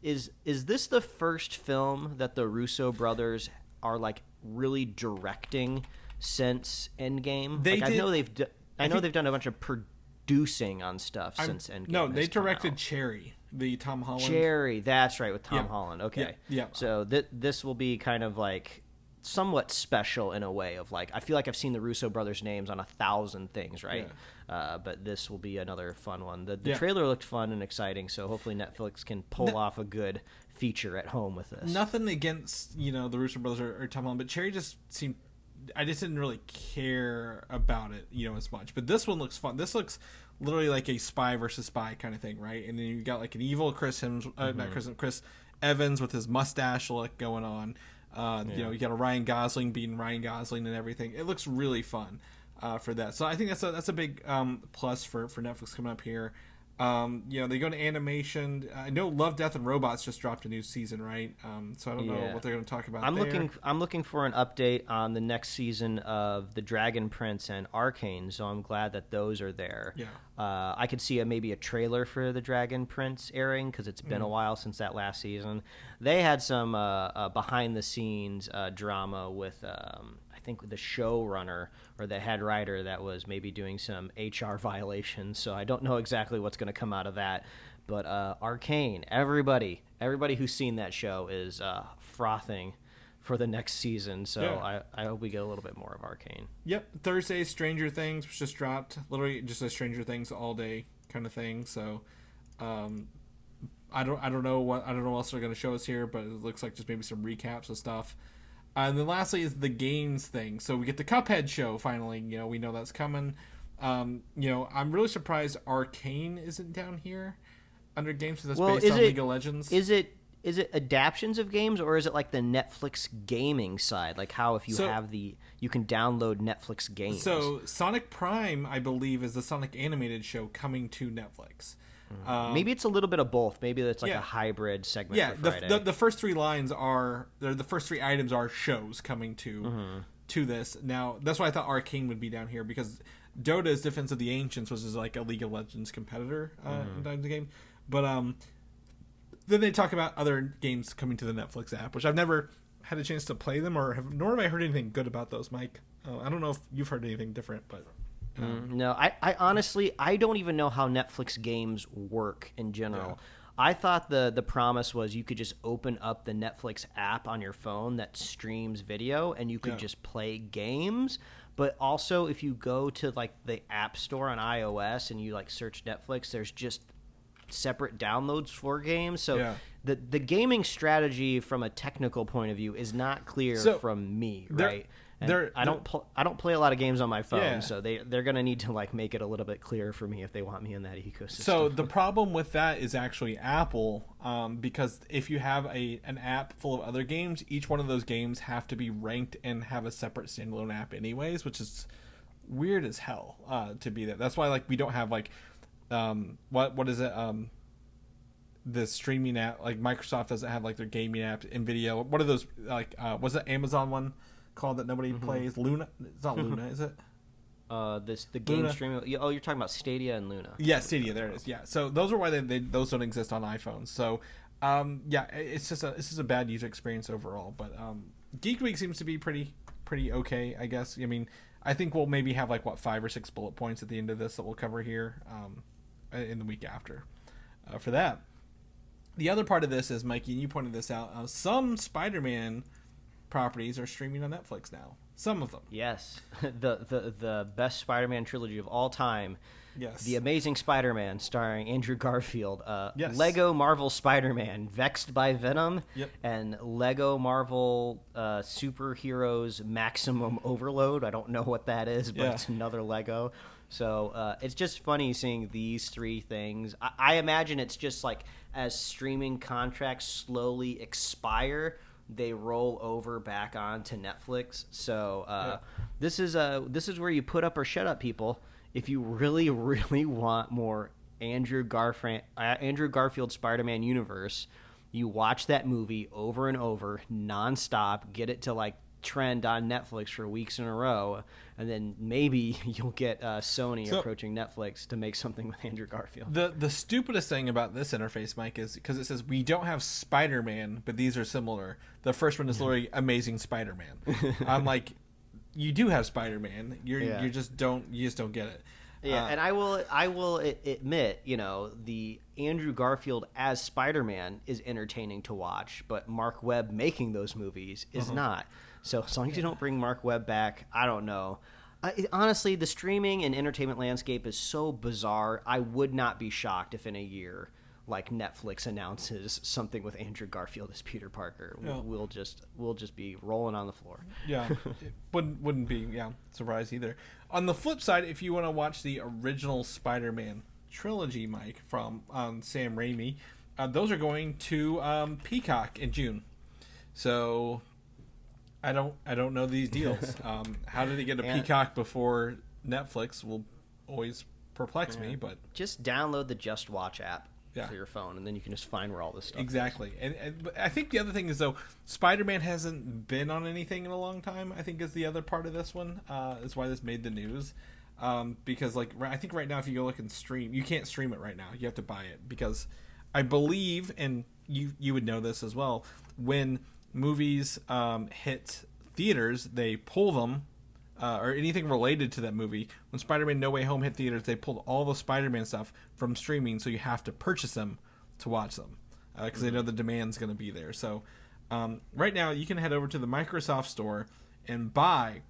Speaker 3: Is this the first film that the Russo brothers are like really directing since Endgame? I know they've done a bunch of producing on stuff since Endgame.
Speaker 2: No, they directed Cherry, the Tom Holland.
Speaker 3: Cherry, that's right, with Tom Holland. Okay,
Speaker 2: yeah.
Speaker 3: So this will be kind of like somewhat special in a way of like, I feel like I've seen the Russo brothers' names on 1,000 things, right? But this will be another fun one. The trailer looked fun and exciting, so hopefully Netflix can pull off a good feature at home with this.
Speaker 2: Nothing against, you know, the Russo brothers or Tom Holland, but Cherry just seemed. I just didn't really care about it, you know, as much. But this one looks fun. This looks literally like a spy versus spy kind of thing, right? And then you got like an evil Chris Evans with his mustache look going on. You know, you got a Ryan Gosling being Ryan Gosling and everything. It looks really fun for that. So I think that's a big plus for Netflix coming up here. They go to animation. I know Love, Death, and Robots just dropped a new season, right? So I don't know what they're going to talk about.
Speaker 3: I'm looking for an update on the next season of The Dragon Prince and Arcane. So I'm glad that those are there.
Speaker 2: Yeah.
Speaker 3: I could see maybe a trailer for The Dragon Prince airing because it's been a while since that last season. They had some behind the scenes drama with I think the showrunner or the head writer that was maybe doing some HR violations. So I don't know exactly what's going to come out of that. But Arcane, everybody who's seen that show is frothing for the next season. So I hope we get a little bit more of Arcane.
Speaker 2: Yep. Thursday, Stranger Things, which just dropped. Literally just a Stranger Things all day kind of thing. So I don't know what else they're going to show us here, but it looks like just maybe some recaps of stuff. And then lastly is the games thing. So we get the Cuphead show finally. We know that's coming. I'm really surprised Arcane isn't down here under games because that's based on League of Legends.
Speaker 3: Is it adaptions of games, or is it like the Netflix gaming side? Like how if you you can download Netflix games.
Speaker 2: So Sonic Prime, I believe, is the Sonic animated show coming to Netflix.
Speaker 3: Maybe it's a little bit of both. Maybe it's like a hybrid segment.
Speaker 2: Yeah,
Speaker 3: for Friday.
Speaker 2: the first three lines the first three items are shows coming to this. Now that's why I thought Arcane would be down here because Dota's Defense of the Ancients was like a League of Legends competitor in the game, but then they talk about other games coming to the Netflix app, which I've never had a chance to play them nor have I heard anything good about those, Mike. I don't know if you've heard anything different, but.
Speaker 3: No, I honestly, I don't even know how Netflix games work in general. Yeah. I thought the promise was you could just open up the Netflix app on your phone that streams video and you could just play games. But also if you go to like the App Store on iOS and you like search Netflix, there's just separate downloads for games. So the gaming strategy from a technical point of view is not clear from me, right? I don't play a lot of games on my phone, so they're gonna need to like make it a little bit clearer for me if they want me in that ecosystem.
Speaker 2: So the problem with that is actually Apple, because if you have an app full of other games, each one of those games have to be ranked and have a separate standalone app, anyways, which is weird as hell to be that. That's why like we don't have like what is it the streaming app, like Microsoft doesn't have like their gaming app, Nvidia. What are those like? Was it Amazon one? Called that nobody plays Luna. It's not Luna, is it?
Speaker 3: The game
Speaker 2: Luna.
Speaker 3: streaming. Oh, you're talking about Stadia and Luna.
Speaker 2: Yeah, Stadia. There it is. Yeah. So those are why those don't exist on iPhones. So it's just a bad user experience overall. But Geek Week seems to be pretty okay, I guess. I mean, I think we'll maybe have like 5 or 6 bullet points at the end of this that we'll cover here in the week after for that. The other part of this is, Mikey, you pointed this out. Some Spider-Man properties are streaming on Netflix now. Some of them.
Speaker 3: Yes. The best Spider-Man trilogy of all time.
Speaker 2: Yes.
Speaker 3: The Amazing Spider-Man starring Andrew Garfield.
Speaker 2: Yes.
Speaker 3: Lego Marvel Spider-Man Vexed by Venom.
Speaker 2: Yep.
Speaker 3: And Lego Marvel Superheroes Maximum Overload. I don't know what that is, but it's another Lego. So it's just funny seeing these three things. I imagine it's just like as streaming contracts slowly expire, they roll over back onto Netflix. So this is where you put up or shut up, people. If you really, really want more Andrew Garfield Spider-Man universe, you watch that movie over and over, nonstop, get it to like trend on Netflix for weeks in a row, and then maybe you'll get Sony approaching Netflix to make something with Andrew Garfield.
Speaker 2: The stupidest thing about this interface, Mike, is because it says we don't have Spider-Man, but these are similar. The first one is literally Amazing Spider-Man. I'm like, you do have Spider-Man. You just don't get it.
Speaker 3: Yeah, and I will admit, the Andrew Garfield as Spider-Man is entertaining to watch, but Mark Webb making those movies is not. So as long as you don't bring Mark Webb back, I don't know. Honestly, the streaming and entertainment landscape is so bizarre. I would not be shocked if in a year, like Netflix announces something with Andrew Garfield as Peter Parker.
Speaker 2: Yeah.
Speaker 3: We'll just be rolling on the floor.
Speaker 2: Yeah, it wouldn't be surprised either. On the flip side, if you want to watch the original Spider-Man trilogy, Mike, from Sam Raimi, those are going to Peacock in June. So I don't know these deals. How did it get to Peacock before Netflix? We'll always perplex me, but
Speaker 3: just download the Just Watch app
Speaker 2: Yeah.
Speaker 3: for your phone, and then you can just find where all this stuff
Speaker 2: exactly. And I think the other thing is, though, Spider-Man hasn't been on anything in a long time, I think is the other part of this one. Is why this made the news. Because, like, I think right now if you go look and stream, you can't stream it right now. You have to buy it. Because I believe, and you would know this as well, when movies hit theaters, they pull them, or anything related to that movie. When Spider-Man No Way Home hit theaters, they pulled all the Spider-Man stuff from streaming, so you have to purchase them to watch them, because they know the demand's going to be there. So right now, you can head over to the Microsoft Store and buy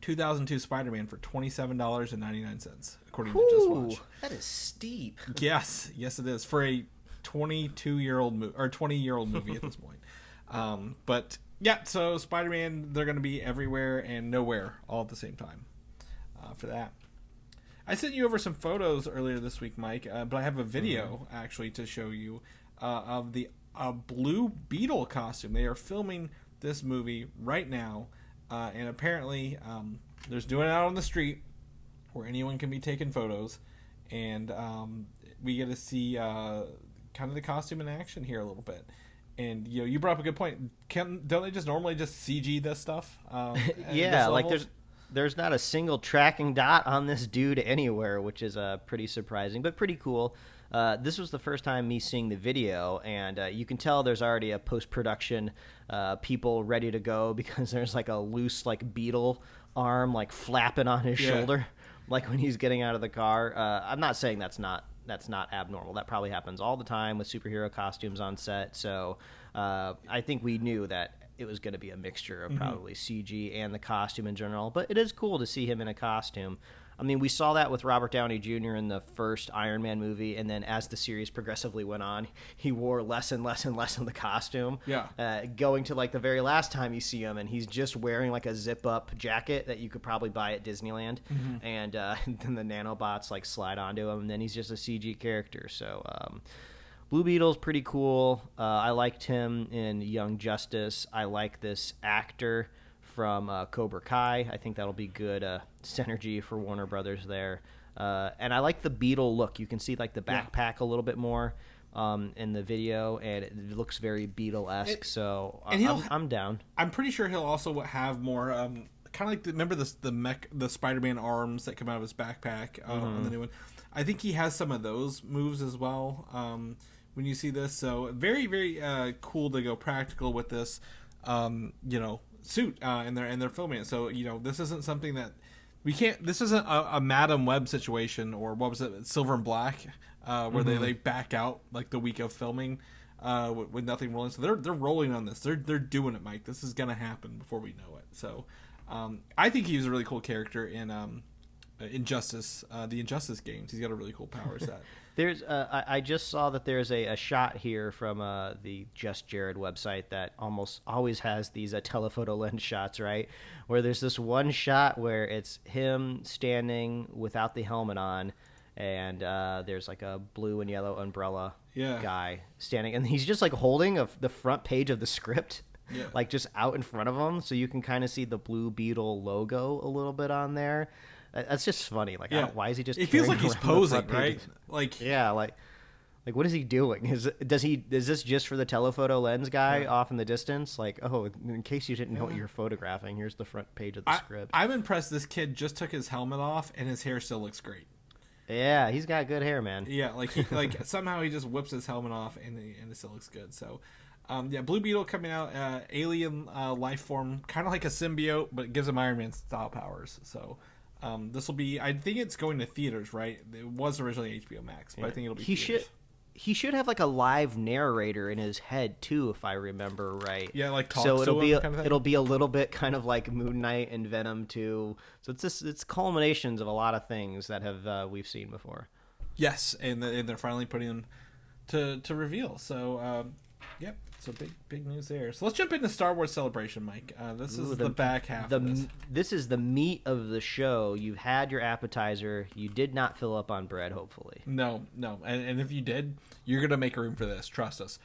Speaker 2: 2002 Spider-Man for $27.99, according to Just Watch.
Speaker 3: That is steep.
Speaker 2: Yes, it is, for a 22-year-old or 20-year-old movie at this point. But yeah, so Spider-Man, they're going to be everywhere and nowhere all at the same time for that. I sent you over some photos earlier this week, Mike, but I have a video actually to show you of the Blue Beetle costume. They are filming this movie right now, and apparently they're doing it out on the street where anyone can be taking photos, and we get to see kind of the costume in action here a little bit. And you brought up a good point. Don't they just normally just CG this stuff?
Speaker 3: Yeah, like there's not a single tracking dot on this dude anywhere, which is pretty surprising, but pretty cool. This was the first time me seeing the video, and you can tell there's already a post-production people ready to go, because there's like a loose like Beetle arm like flapping on his shoulder, like when he's getting out of the car. I'm not saying that's not abnormal. That probably happens all the time with superhero costumes on set. So I think we knew that it was going to be a mixture of probably CG and the costume in general. But it is cool to see him in a costume. I mean, we saw that with Robert Downey Jr. in the first Iron Man movie, and then as the series progressively went on, he wore less and less and less of the costume.
Speaker 2: Yeah.
Speaker 3: Going to like the very last time you see him, and he's just wearing like a zip-up jacket that you could probably buy at Disneyland, and then the nanobots like slide onto him, and then he's just a CG character. So Blue Beetle's pretty cool. I liked him in Young Justice. I like this actor from Cobra Kai. I think that'll be good synergy for Warner Brothers there. And I like the Beetle look. You can see like the backpack a little bit more in the video, and it looks very Beetle-esque. So I'm down.
Speaker 2: I'm pretty sure he'll also have more kind of like remember the Spider-Man arms that come out of his backpack on the new one. I think he has some of those moves as well when you see this. So very, very cool to go practical with this. Suit and they're filming it, so this isn't something that we can't. This isn't a Madam Web situation, or what was it, Silver and Black, where they back out like the week of filming with nothing rolling. So they're rolling on this. They're doing it, Mike. This is gonna happen before we know it. So I think he was a really cool character in Injustice, the Injustice games. He's got a really cool power set.
Speaker 3: There's I just saw that there's a shot here from the Just Jared website that almost always has these telephoto lens shots, right? Where there's this one shot where it's him standing without the helmet on, and there's like a blue and yellow umbrella guy standing, and he's just like holding the front page of the script, like just out in front of him, so you can kind of see the Blue Beetle logo a little bit on there. That's just funny. Like, why is he just?
Speaker 2: It feels like he's posing, right?
Speaker 3: Like, like what is he doing? Is this just for the telephoto lens guy off in the distance? Like, oh, in case you didn't know what you're photographing, here's the front page of the script.
Speaker 2: I'm impressed. This kid just took his helmet off, and his hair still looks great.
Speaker 3: Yeah, he's got good hair, man.
Speaker 2: Yeah, like somehow he just whips his helmet off, and it still looks good. So. Blue Beetle coming out, alien life form, kind of like a symbiote, but it gives him Iron Man style powers. So. This will be. I think it's going to theaters, right? It was originally HBO Max, but I think it'll be.
Speaker 3: He should have like a live narrator in his head too, if I remember right.
Speaker 2: Yeah, like talks
Speaker 3: so it'll
Speaker 2: to
Speaker 3: be
Speaker 2: him kind of thing?
Speaker 3: It'll be a little bit kind of like Moon Knight and Venom too. So it's culminations of a lot of things that have we've seen before.
Speaker 2: Yes, and they're finally putting them to reveal. So yep. So big news there. So let's jump into Star Wars Celebration, Mike. This is the back half of this.
Speaker 3: This is the meat of the show. You've had your appetizer. You did not fill up on bread, hopefully.
Speaker 2: No. And if you did, you're going to make room for this. Trust us.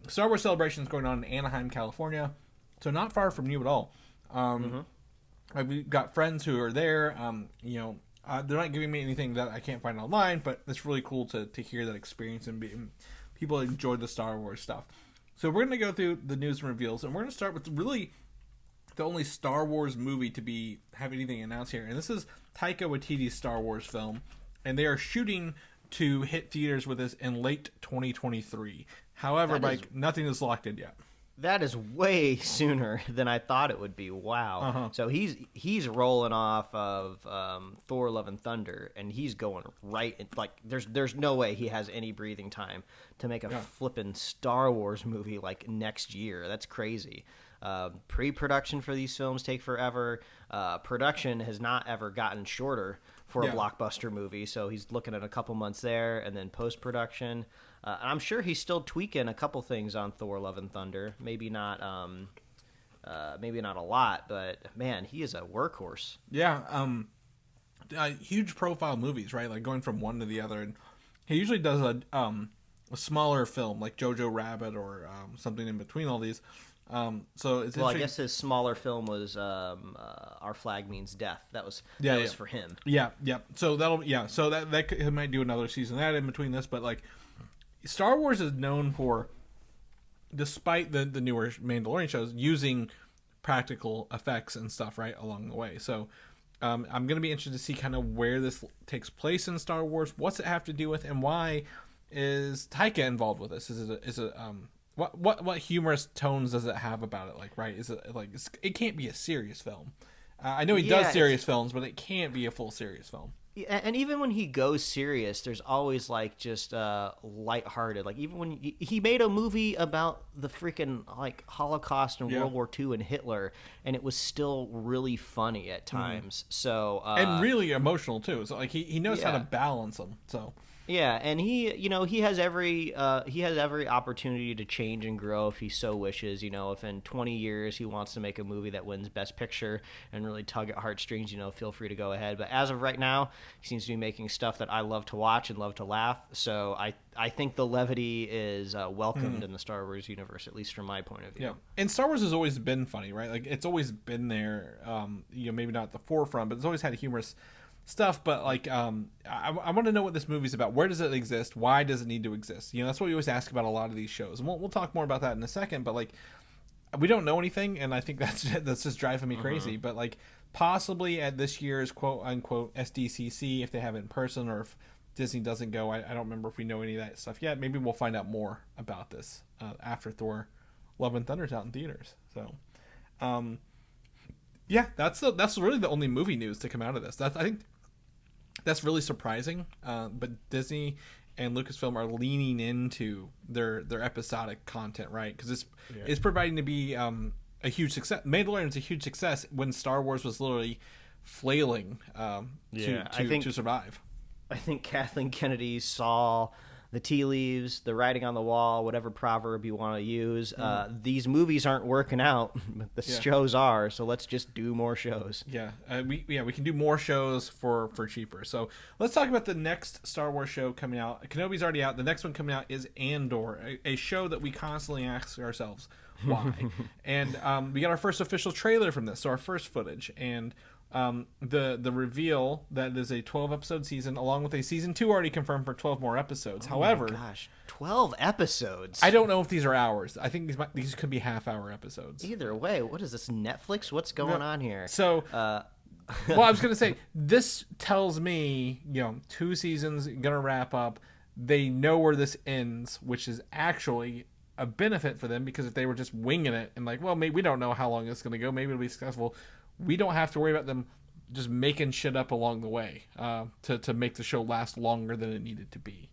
Speaker 2: Star Wars Celebration is going on in Anaheim, California. So not far from you at all. We've got friends who are there. They're not giving me anything that I can't find online, but it's really cool to hear that experience and people enjoy the Star Wars stuff. So we're going to go through the news and reveals, and we're going to start with really the only Star Wars movie to have anything announced here. And this is Taika Waititi's Star Wars film, and they are shooting to hit theaters with this in late 2023. However, nothing is locked in yet.
Speaker 3: That is way sooner than I thought it would be. Wow.
Speaker 2: Uh-huh.
Speaker 3: So he's rolling off of Thor: Love and Thunder, and he's going right in, like there's no way he has any breathing time to make a flippin' Star Wars movie like next year. That's crazy. Pre-production for these films take forever. Production has not ever gotten shorter for a blockbuster movie, so he's looking at a couple months there, and then post-production. I'm sure he's still tweaking a couple things on Thor: Love and Thunder. Maybe not a lot, but man, he is a workhorse.
Speaker 2: Yeah, huge profile movies, right? Like going from one to the other, and he usually does a smaller film like Jojo Rabbit or something in between all these. So it's
Speaker 3: I guess his smaller film was Our Flag Means Death. That was for him.
Speaker 2: Yeah. So that he might do another season of that in between this, but like Star Wars is known for, despite the newer Mandalorian shows, using practical effects and stuff right along the way. So I'm going to be interested to see kind of where this takes place in Star Wars. What's it have to do with, and why is Taika involved with this? What humorous tones does it have about it? Like, right? Is it like it can't be a serious film? I know he does serious films, but it can't be a full serious film.
Speaker 3: Yeah, and even when he goes serious, there's always like just lighthearted. Like even when he made a movie about the freaking like Holocaust and World War II and Hitler, and it was still really funny at times. So
Speaker 2: and really emotional too. So like he knows how to balance them. So.
Speaker 3: Yeah, and he has every opportunity to change and grow if he so wishes. If in 20 years he wants to make a movie that wins Best Picture and really tug at heartstrings, feel free to go ahead. But as of right now, he seems to be making stuff that I love to watch and love to laugh. So I think the levity is welcomed in the Star Wars universe, at least from my point of view.
Speaker 2: Yeah, and Star Wars has always been funny, right? Like it's always been there. Maybe not at the forefront, but it's always had humorous stuff. But like I want to know what this movie's about. Where does it exist? Why does it need to exist? That's what we always ask about a lot of these shows, and we'll talk more about that in a second. But like we don't know anything, and I think that's just driving me crazy. But like possibly at this year's quote unquote SDCC, if they have it in person, or if Disney doesn't go, I don't remember if we know any of that stuff yet. Maybe we'll find out more about this after Thor: Love and Thunder's out in theaters. So that's really the only movie news to come out of this. I think that's really surprising, but Disney and Lucasfilm are leaning into their episodic content, right? Because it's providing to be a huge success. Mandalorian is a huge success when Star Wars was literally flailing to survive.
Speaker 3: I think Kathleen Kennedy saw the tea leaves, the writing on the wall, whatever proverb you want to use. These movies aren't working out, but the shows are. So let's just do more shows.
Speaker 2: We can do more shows for cheaper. So let's talk about the next Star Wars show coming out. Kenobi's already out. The next one coming out is Andor, a show that we constantly ask ourselves why. And we got our first official trailer from this, so our first footage, and the reveal that it is a 12-episode season, along with a season 2 already confirmed for 12 more episodes. However,
Speaker 3: my gosh, 12 episodes.
Speaker 2: I don't know if these are hours. I think these could be half-hour episodes.
Speaker 3: Either way, what is this, Netflix? What's going on here?
Speaker 2: So, well, I was going to say, this tells me, 2 seasons gonna wrap up. They know where this ends, which is actually a benefit for them, because if they were just winging it and like, well, maybe we don't know how long it's going to go, maybe it'll be successful, we don't have to worry about them just making shit up along the way to make the show last longer than it needed to be.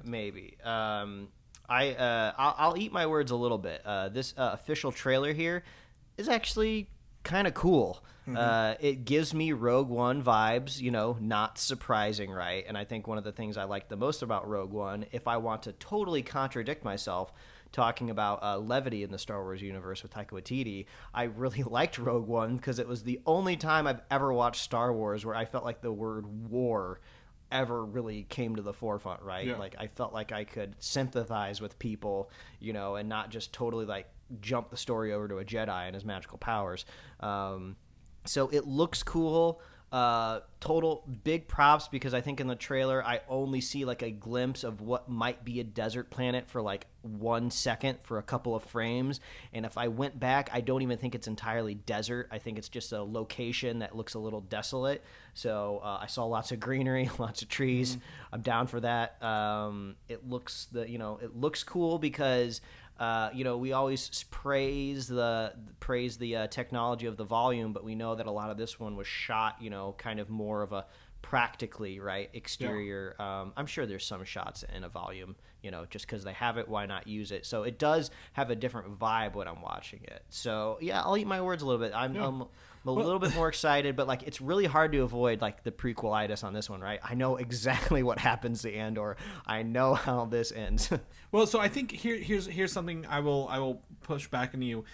Speaker 3: Maybe. I'll eat my words a little bit. This official trailer here is actually kind of cool. It gives me Rogue One vibes, not surprising, right? And I think one of the things I like the most about Rogue One, if I want to totally contradict myself, talking about levity in the Star Wars universe with Taika Waititi, I really liked Rogue One because it was the only time I've ever watched Star Wars where I felt like the word war ever really came to the forefront, right?
Speaker 2: Yeah.
Speaker 3: Like I felt like I could sympathize with people, and not just totally like jump the story over to a Jedi and his magical powers. So it looks cool. Total big props, because I think in the trailer I only see like a glimpse of what might be a desert planet for like 1 second for a couple of frames. And if I went back, I don't even think it's entirely desert. I think it's just a location that looks a little desolate. So I saw lots of greenery, lots of trees. I'm down for that. It looks cool because we always praise the technology of the volume, but we know that a lot of this one was shot, kind of more of a practically exterior. Yeah. I'm sure there's some shots in a volume, just because they have it, why not use it? So it does have a different vibe when I'm watching it. So yeah, I'll eat my words a little bit. I'm a little bit more excited, but like it's really hard to avoid like the prequelitis on this one, right? I know exactly what happens to Andor. I know how this ends.
Speaker 2: Well, so I think here's something I will push back on you.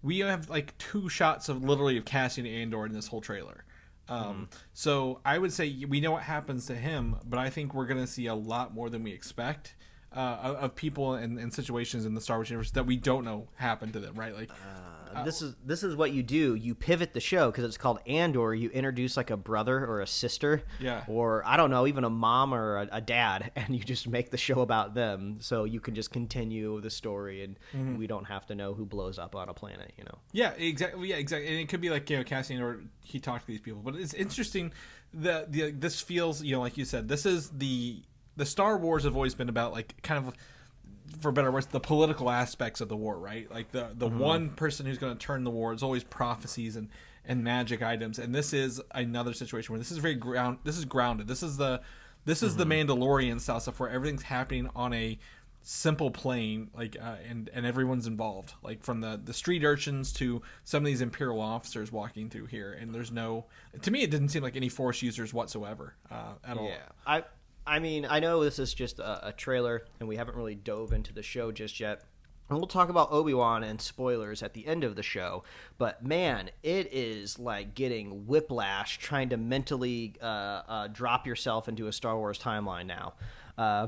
Speaker 2: We have like 2 shots of Cassian Andor in this whole trailer. So I would say we know what happens to him, but I think we're going to see a lot more than we expect of people and situations in the Star Wars universe that we don't know happen to them, right? Like
Speaker 3: this is what you do. You pivot the show because it's called Andor. You introduce like a brother or a sister, or I don't know, even a mom or a dad, and you just make the show about them, so you can just continue the story, and we don't have to know who blows up on a planet,
Speaker 2: Yeah, exactly. Yeah, exactly. And it could be like Cassian, or he talked to these people, but it's interesting that this feels like you said, this is the Star Wars have always been about like kind of, for better or worse, the political aspects of the war, right? Like the one person who's going to turn the war is always prophecies and magic items, and this is another situation where this is very grounded. This is the Mandalorian style stuff where everything's happening on a simple plane, like and everyone's involved, like from the street urchins to some of these Imperial officers walking through here, and there's no, to me it didn't seem like any Force users whatsoever at all.
Speaker 3: Yeah, I mean, I know this is just a trailer, and we haven't really dove into the show just yet. And we'll talk about Obi-Wan and spoilers at the end of the show. But, man, it is like getting whiplash trying to mentally drop yourself into a Star Wars timeline now.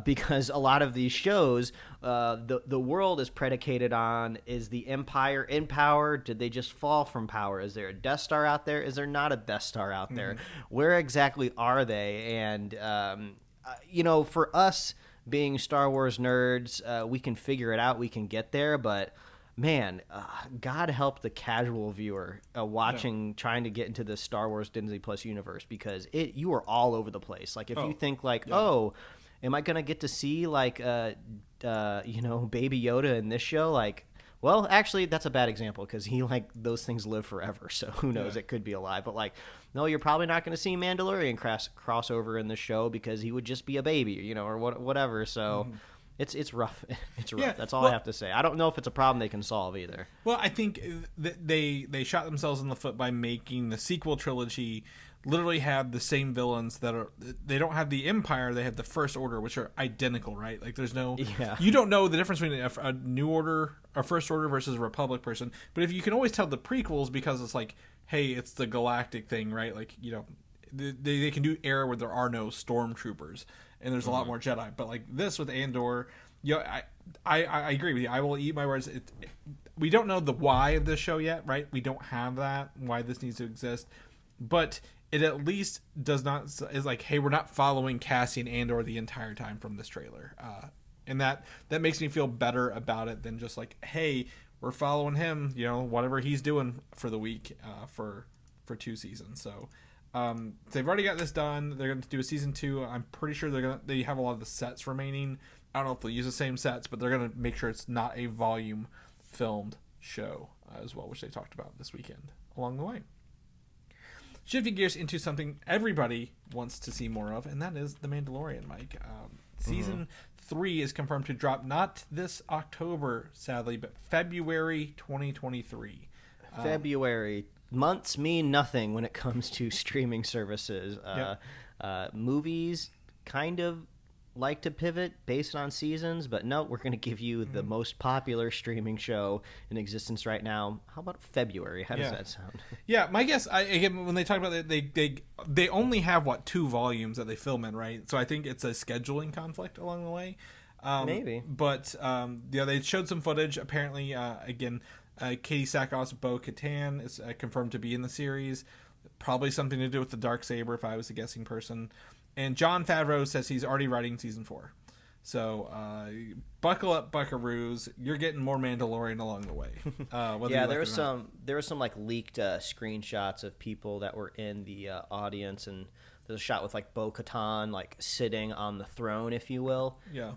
Speaker 3: Because a lot of these shows, the world is predicated on, is the Empire in power? Did they just fall from power? Is there a Death Star out there? Is there not a Death Star out there? Where exactly are they? And for us being Star Wars nerds, we can figure it out. We can get there. But, man, God help the casual viewer trying to get into the Star Wars Disney Plus universe, because you are all over the place. Like, if you think like, am I going to get to see like, Baby Yoda in this show? Like, well, actually, that's a bad example because those things live forever. So who knows? It could be alive. But like, no, you're probably not going to see Mandalorian crossover in the show because he would just be a baby, or whatever. So it's rough. It's rough. Yeah, that's all I have to say. I don't know if it's a problem they can solve either.
Speaker 2: Well, I think they shot themselves in the foot by making the sequel trilogy literally have the same villains they don't have the Empire, they have the First Order, which are identical, right? Like there's no, you don't know the difference between a New Order, a First Order versus a Republic person. But if you can always tell the prequels, because it's like, hey, it's the galactic thing, right? Like, they can do era where there are no stormtroopers and there's a lot more Jedi. But like this with Andor, I agree with you. I will eat my words. We don't know the why of this show yet, right? We don't have that, why this needs to exist. But it at least is like, hey, we're not following Cassian Andor the entire time from this trailer. And that makes me feel better about it than just like, hey, we're following him, whatever he's doing for the week for 2 seasons. So they've already got this done. They're going to do a season 2. I'm pretty sure they have a lot of the sets remaining. I don't know if they'll use the same sets, but they're going to make sure it's not a volume filmed show as well, which they talked about this weekend along the way. Shifting gears into something everybody wants to see more of, and that is The Mandalorian, Mike. Season 3 is confirmed to drop not this October, sadly, but February 2023.
Speaker 3: February. Months mean nothing when it comes to streaming services. Movies kind of like to pivot based on seasons, but no, we're going to give you the most popular streaming show in existence right now. How about February? How does that sound?
Speaker 2: Yeah, my guess, again, when they talk about it, they only have 2 volumes that they film in, right? So I think it's a scheduling conflict along the way.
Speaker 3: Maybe.
Speaker 2: But they showed some footage. Apparently, again, Katie Sackhoff's Bo-Katan is confirmed to be in the series. Probably something to do with the Darksaber, if I was a guessing person. And Jon Favreau says he's already writing season 4. So buckle up, buckaroos. You're getting more Mandalorian along the way.
Speaker 3: There were some like leaked screenshots of people that were in the audience, and there's a shot with like Bo-Katan like sitting on the throne, if you will.
Speaker 2: Yeah.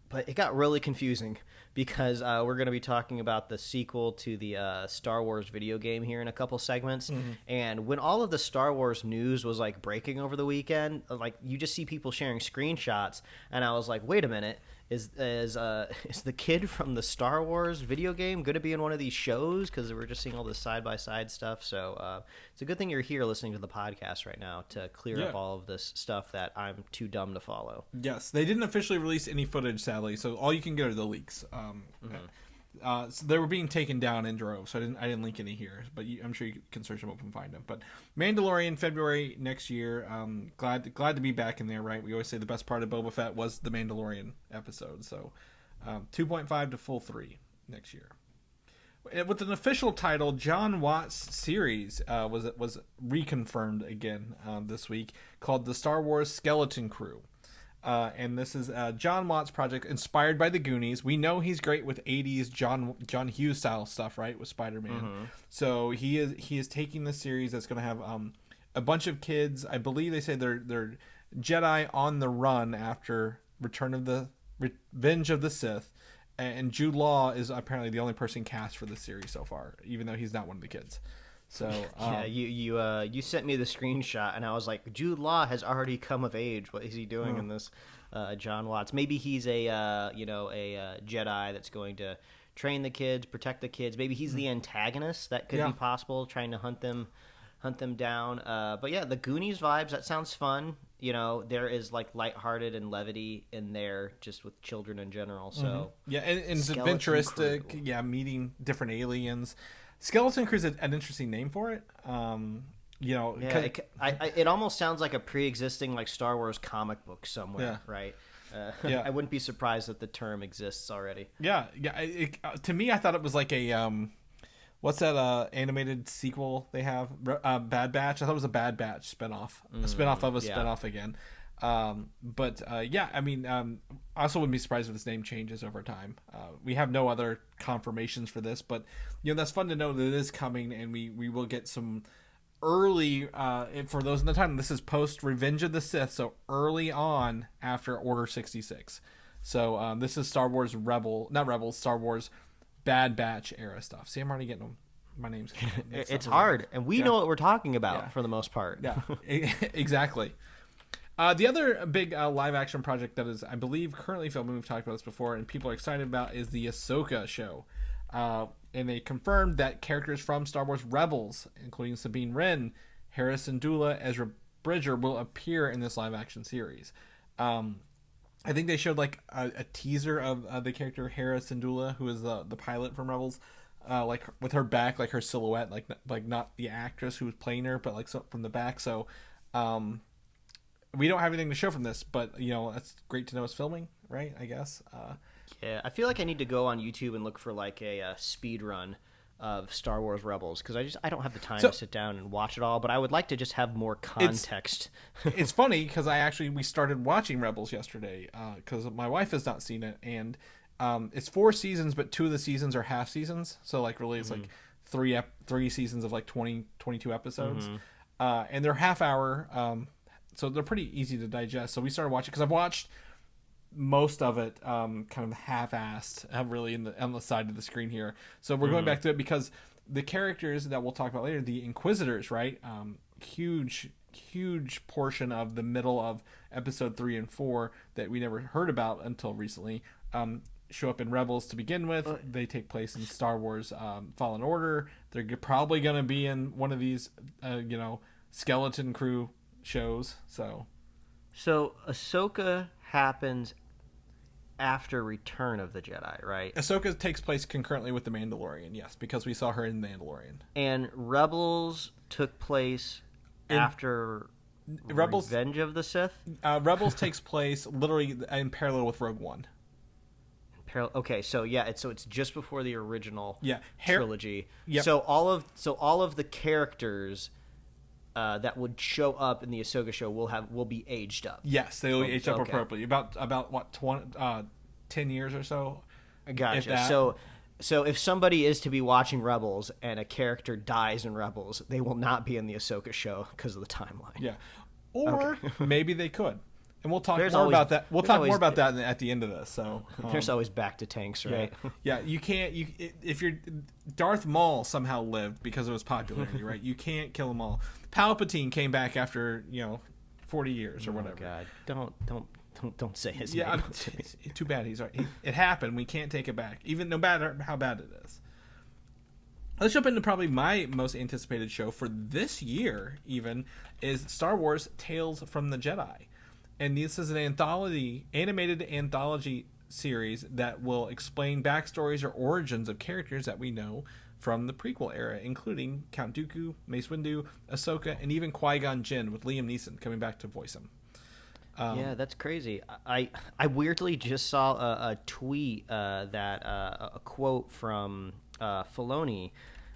Speaker 3: But it got really confusing because we're going to be talking about the sequel to the Star Wars video game here in a couple segments. Mm-hmm. And when all of the Star Wars news was like breaking over the weekend, like you just see people sharing screenshots, and I was like, wait a minute. Is the kid from the Star Wars video game going to be in one of these shows? Because we're just seeing all this side-by-side stuff. So it's a good thing you're here listening to the podcast right now to clear up all of this stuff that I'm too dumb to follow.
Speaker 2: Yes, they didn't officially release any footage, sadly, so all you can get are the leaks. So they were being taken down in droves, so I didn't link any here, but I'm sure you can search them up and find them. But Mandalorian, February next year. Glad to be back in there, right? We always say the best part of Boba Fett was the Mandalorian episode, so 2.5 to full 3 next year. With an official title, Jon Watts' series was reconfirmed again this week, called the Star Wars Skeleton Crew. And this is Jon Watts' project inspired by the Goonies. We know he's great with 80s John Hughes style stuff, right, with Spider-Man. Mm-hmm. So he is taking this series that's going to have a bunch of kids. I believe they say they're Jedi on the run after Revenge of the Sith. And Jude Law is apparently the only person cast for this series so far, even though he's not one of the kids. So
Speaker 3: you sent me the screenshot, and I was like, Jude Law has already come of age. What is he doing in this? Jon Watts. Maybe he's a Jedi that's going to train the kids, protect the kids. Maybe he's the antagonist. That could be possible, trying to hunt them down. But yeah, the Goonies vibes. That sounds fun. You know, there is like lighthearted and levity in there, just with children in general. So
Speaker 2: and it's adventuristic. Crew. Yeah, meeting different aliens. Skeleton Crew is an interesting name for it.
Speaker 3: It almost sounds like a pre-existing like Star Wars comic book somewhere, right? I wouldn't be surprised that the term exists already.
Speaker 2: Yeah. To me, I thought it was like a what's that animated sequel they have? Bad Batch. I thought it was a Bad Batch spinoff, a spinoff of a spinoff again. I also wouldn't be surprised if this name changes over time. We have no other confirmations for this, but that's fun to know that it is coming, and we will get some early. For those in the time, this is post Revenge of the Sith, so early on after Order 66. So this is Star Wars Star Wars Bad Batch era stuff. See, I'm already getting them. My name's.
Speaker 3: It's hard, and we know what we're talking about for the most part.
Speaker 2: Yeah, exactly. The other big live action project that is, I believe, currently filming, we've talked about this before, and people are excited about, is the Ahsoka show. And they confirmed that characters from Star Wars Rebels, including Sabine Wren, Harrison Dula, Ezra Bridger, will appear in this live action series. I think they showed like a teaser of the character Harrison Dula, who is the pilot from Rebels, like with her back, like her silhouette, like not the actress who was playing her, but like from the back. So. We don't have anything to show from this, but that's great to know it's filming, right? I guess.
Speaker 3: I feel like I need to go on YouTube and look for like a speed run of Star Wars Rebels, because I don't have the time to sit down and watch it all, but I would like to just have more context.
Speaker 2: It's funny because we started watching Rebels yesterday because my wife has not seen it, and it's 4 seasons, but 2 of the seasons are half seasons, so like really it's like 3 seasons of like 22 episodes, and they're half hour. So they're pretty easy to digest. So we started watching, because I've watched most of it kind of half-assed, really on the side of the screen here. So we're going back to it because the characters that we'll talk about later, the Inquisitors, right? Huge portion of the middle of episode 3 and 4 that we never heard about until recently show up in Rebels to begin with. They take place in Star Wars Fallen Order. They're probably going to be in one of these, Skeleton Crew shows. So
Speaker 3: Ahsoka happens after Return of the Jedi, right?
Speaker 2: Ahsoka takes place concurrently with the Mandalorian, yes, because we saw her in Mandalorian.
Speaker 3: And Rebels took place after Revenge of the Sith?
Speaker 2: Rebels takes place literally in parallel with Rogue One.
Speaker 3: Okay, so it's just before the original
Speaker 2: trilogy.
Speaker 3: Yep. So all of the characters that would show up in the Ahsoka show will be aged up.
Speaker 2: Yes, they will age up appropriately. About what 10 years or so.
Speaker 3: Gotcha. So if somebody is to be watching Rebels and a character dies in Rebels, they will not be in the Ahsoka show because of the timeline.
Speaker 2: Yeah, or maybe they could, and we'll talk
Speaker 3: There's
Speaker 2: more
Speaker 3: always-
Speaker 2: about that. We'll
Speaker 3: there's
Speaker 2: talk
Speaker 3: always-
Speaker 2: more about that at the end of this. So
Speaker 3: There's always back to tanks, right?
Speaker 2: yeah, you can't. If you're Darth Maul somehow lived because of his popularity, right? You can't kill them all. Palpatine came back after 40 years or whatever.
Speaker 3: God, don't say his
Speaker 2: Yeah,
Speaker 3: name.
Speaker 2: too bad. He's right. It happened. We can't take it back, even no matter how bad it is. Let's jump into probably my most anticipated show for this year. Even is Star Wars: Tales from the Jedi, and this is an animated anthology series that will explain backstories or origins of characters that we know from the prequel era, including Count Dooku, Mace Windu, Ahsoka, and even Qui-Gon Jinn, with Liam Neeson coming back to voice him.
Speaker 3: Yeah, that's crazy. I weirdly just saw a tweet that a quote from Filoni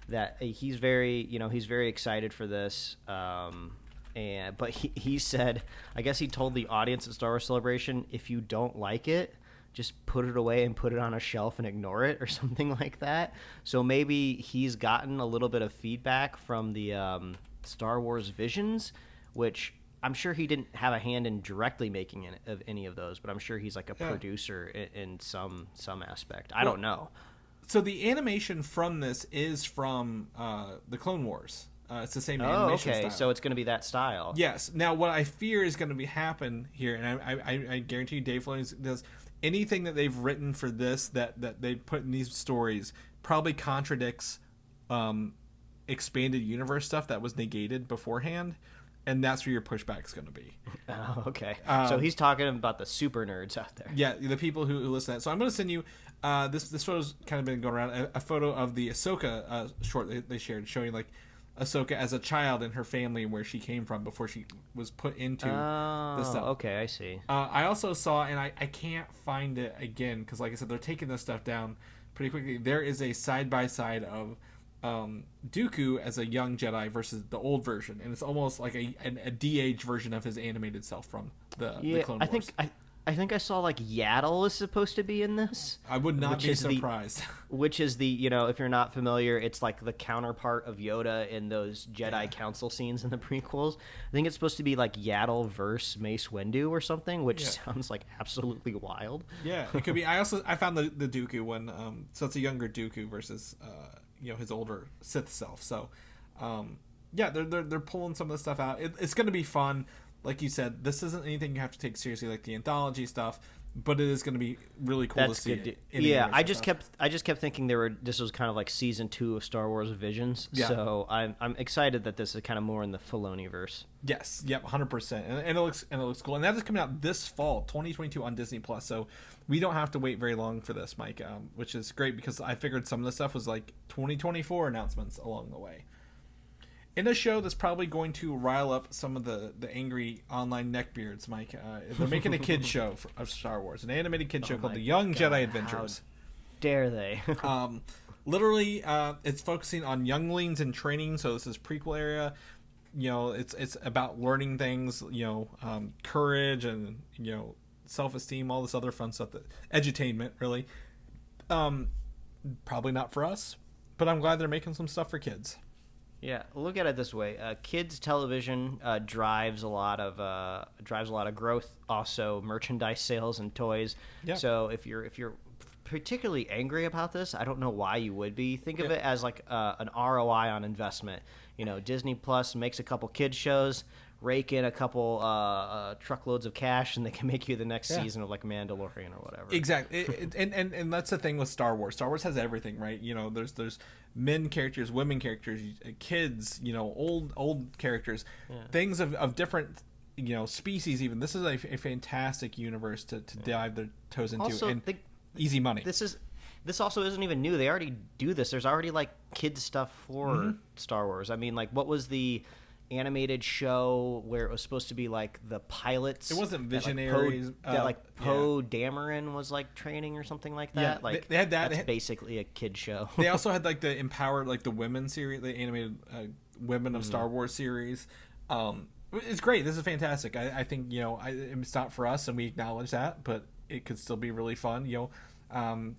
Speaker 3: that he's very excited for this. But he said, I guess he told the audience at Star Wars Celebration, if you don't like it, just put it away and put it on a shelf and ignore it or something like that. So maybe he's gotten a little bit of feedback from the Star Wars Visions, which I'm sure he didn't have a hand in directly making of any of those, but I'm sure he's like a producer in some aspect. I don't know.
Speaker 2: So the animation from this is from the Clone Wars. It's the same animation style.
Speaker 3: So it's going to be that style.
Speaker 2: Yes. Now, what I fear is going to happen here, and I guarantee you Dave Filoni does, anything that they've written for this that they put in these stories probably contradicts expanded universe stuff that was negated beforehand. And that's where your pushback is going to be.
Speaker 3: Oh, okay. So he's talking about the super nerds out there.
Speaker 2: Yeah, the people who listen to that. So I'm going to send you this photo's kind of been going around, a photo of the Ahsoka short they shared, showing like Ahsoka as a child and her family and where she came from before she was put into this stuff.
Speaker 3: Okay, I see.
Speaker 2: I also saw, and I can't find it again because, like I said, they're taking this stuff down pretty quickly. There is a side-by-side of Dooku as a young Jedi versus the old version, and it's almost like a de-aged version of his animated self from the Clone Wars.
Speaker 3: I think I saw like Yaddle is supposed to be in this.
Speaker 2: I would not be surprised.
Speaker 3: Which is the if you're not familiar, it's like the counterpart of Yoda in those Jedi Council scenes in the prequels. I think it's supposed to be like Yaddle versus Mace Windu or something, which sounds like absolutely wild.
Speaker 2: Yeah, it could be. I found the Dooku one, so it's a younger Dooku versus his older Sith self. So they're pulling some of the stuff out. It's going to be fun. Like you said, this isn't anything you have to take seriously, like the anthology stuff, but it is going to be really cool to see.
Speaker 3: I just kept thinking this was kind of like season 2 of Star Wars Visions. Yeah. So I'm excited that this is kind of more in the Filoni-verse.
Speaker 2: Yes, yep, 100%, and it looks cool. And that is coming out this fall, 2022 on Disney Plus. So we don't have to wait very long for this, Mike, which is great because I figured some of the stuff was like 2024 announcements along the way. In a show that's probably going to rile up some of the angry online neckbeards, Mike, they're making a kids show of Star Wars, an animated kids show called The Young Jedi Adventures.
Speaker 3: How dare they?
Speaker 2: Literally, it's focusing on younglings in training. So this is prequel area. It's about learning things. Courage and self-esteem, all this other fun stuff. Edutainment, really. Probably not for us, but I'm glad they're making some stuff for kids.
Speaker 3: Yeah, look at it this way: kids' television drives a lot of growth. Also, merchandise sales and toys. Yep. So if you're particularly angry about this, I don't know why you would be. Think of it as like an ROI on investment. Disney Plus makes a couple kids shows, rake in a couple truckloads of cash, and they can make you the next season of like Mandalorian or whatever.
Speaker 2: Exactly, and that's the thing with Star Wars. Star Wars has everything, right? There's men characters, women characters, kids, old characters, things of different species. Even this is a fantastic universe to dive their toes into, also, and easy money.
Speaker 3: This also isn't even new. They already do this. There's already like kids stuff for Star Wars. I mean, like what was the animated show where it was supposed to be like the pilots?
Speaker 2: It wasn't Visionaries.
Speaker 3: Poe Dameron was like training or something like that.
Speaker 2: Yeah,
Speaker 3: like
Speaker 2: they had that.
Speaker 3: That's basically a kid show.
Speaker 2: They also had like the Empowered, like the women series, the animated Women of Star Wars series. It's great. This is fantastic. I think it's not for us, and we acknowledge that, but it could still be really fun.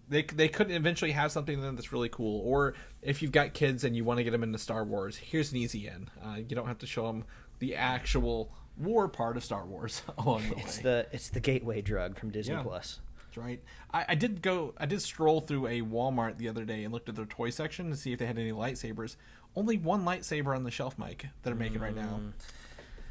Speaker 2: They could eventually have something that's really cool. Or if you've got kids and you want to get them into Star Wars, here's an easy in. You don't have to show them the actual war part of Star Wars along the way.
Speaker 3: It's the gateway drug from Disney Plus.
Speaker 2: That's right. I did stroll through a Walmart the other day and looked at their toy section to see if they had any lightsabers. Only one lightsaber on the shelf, Mike, that are making right now.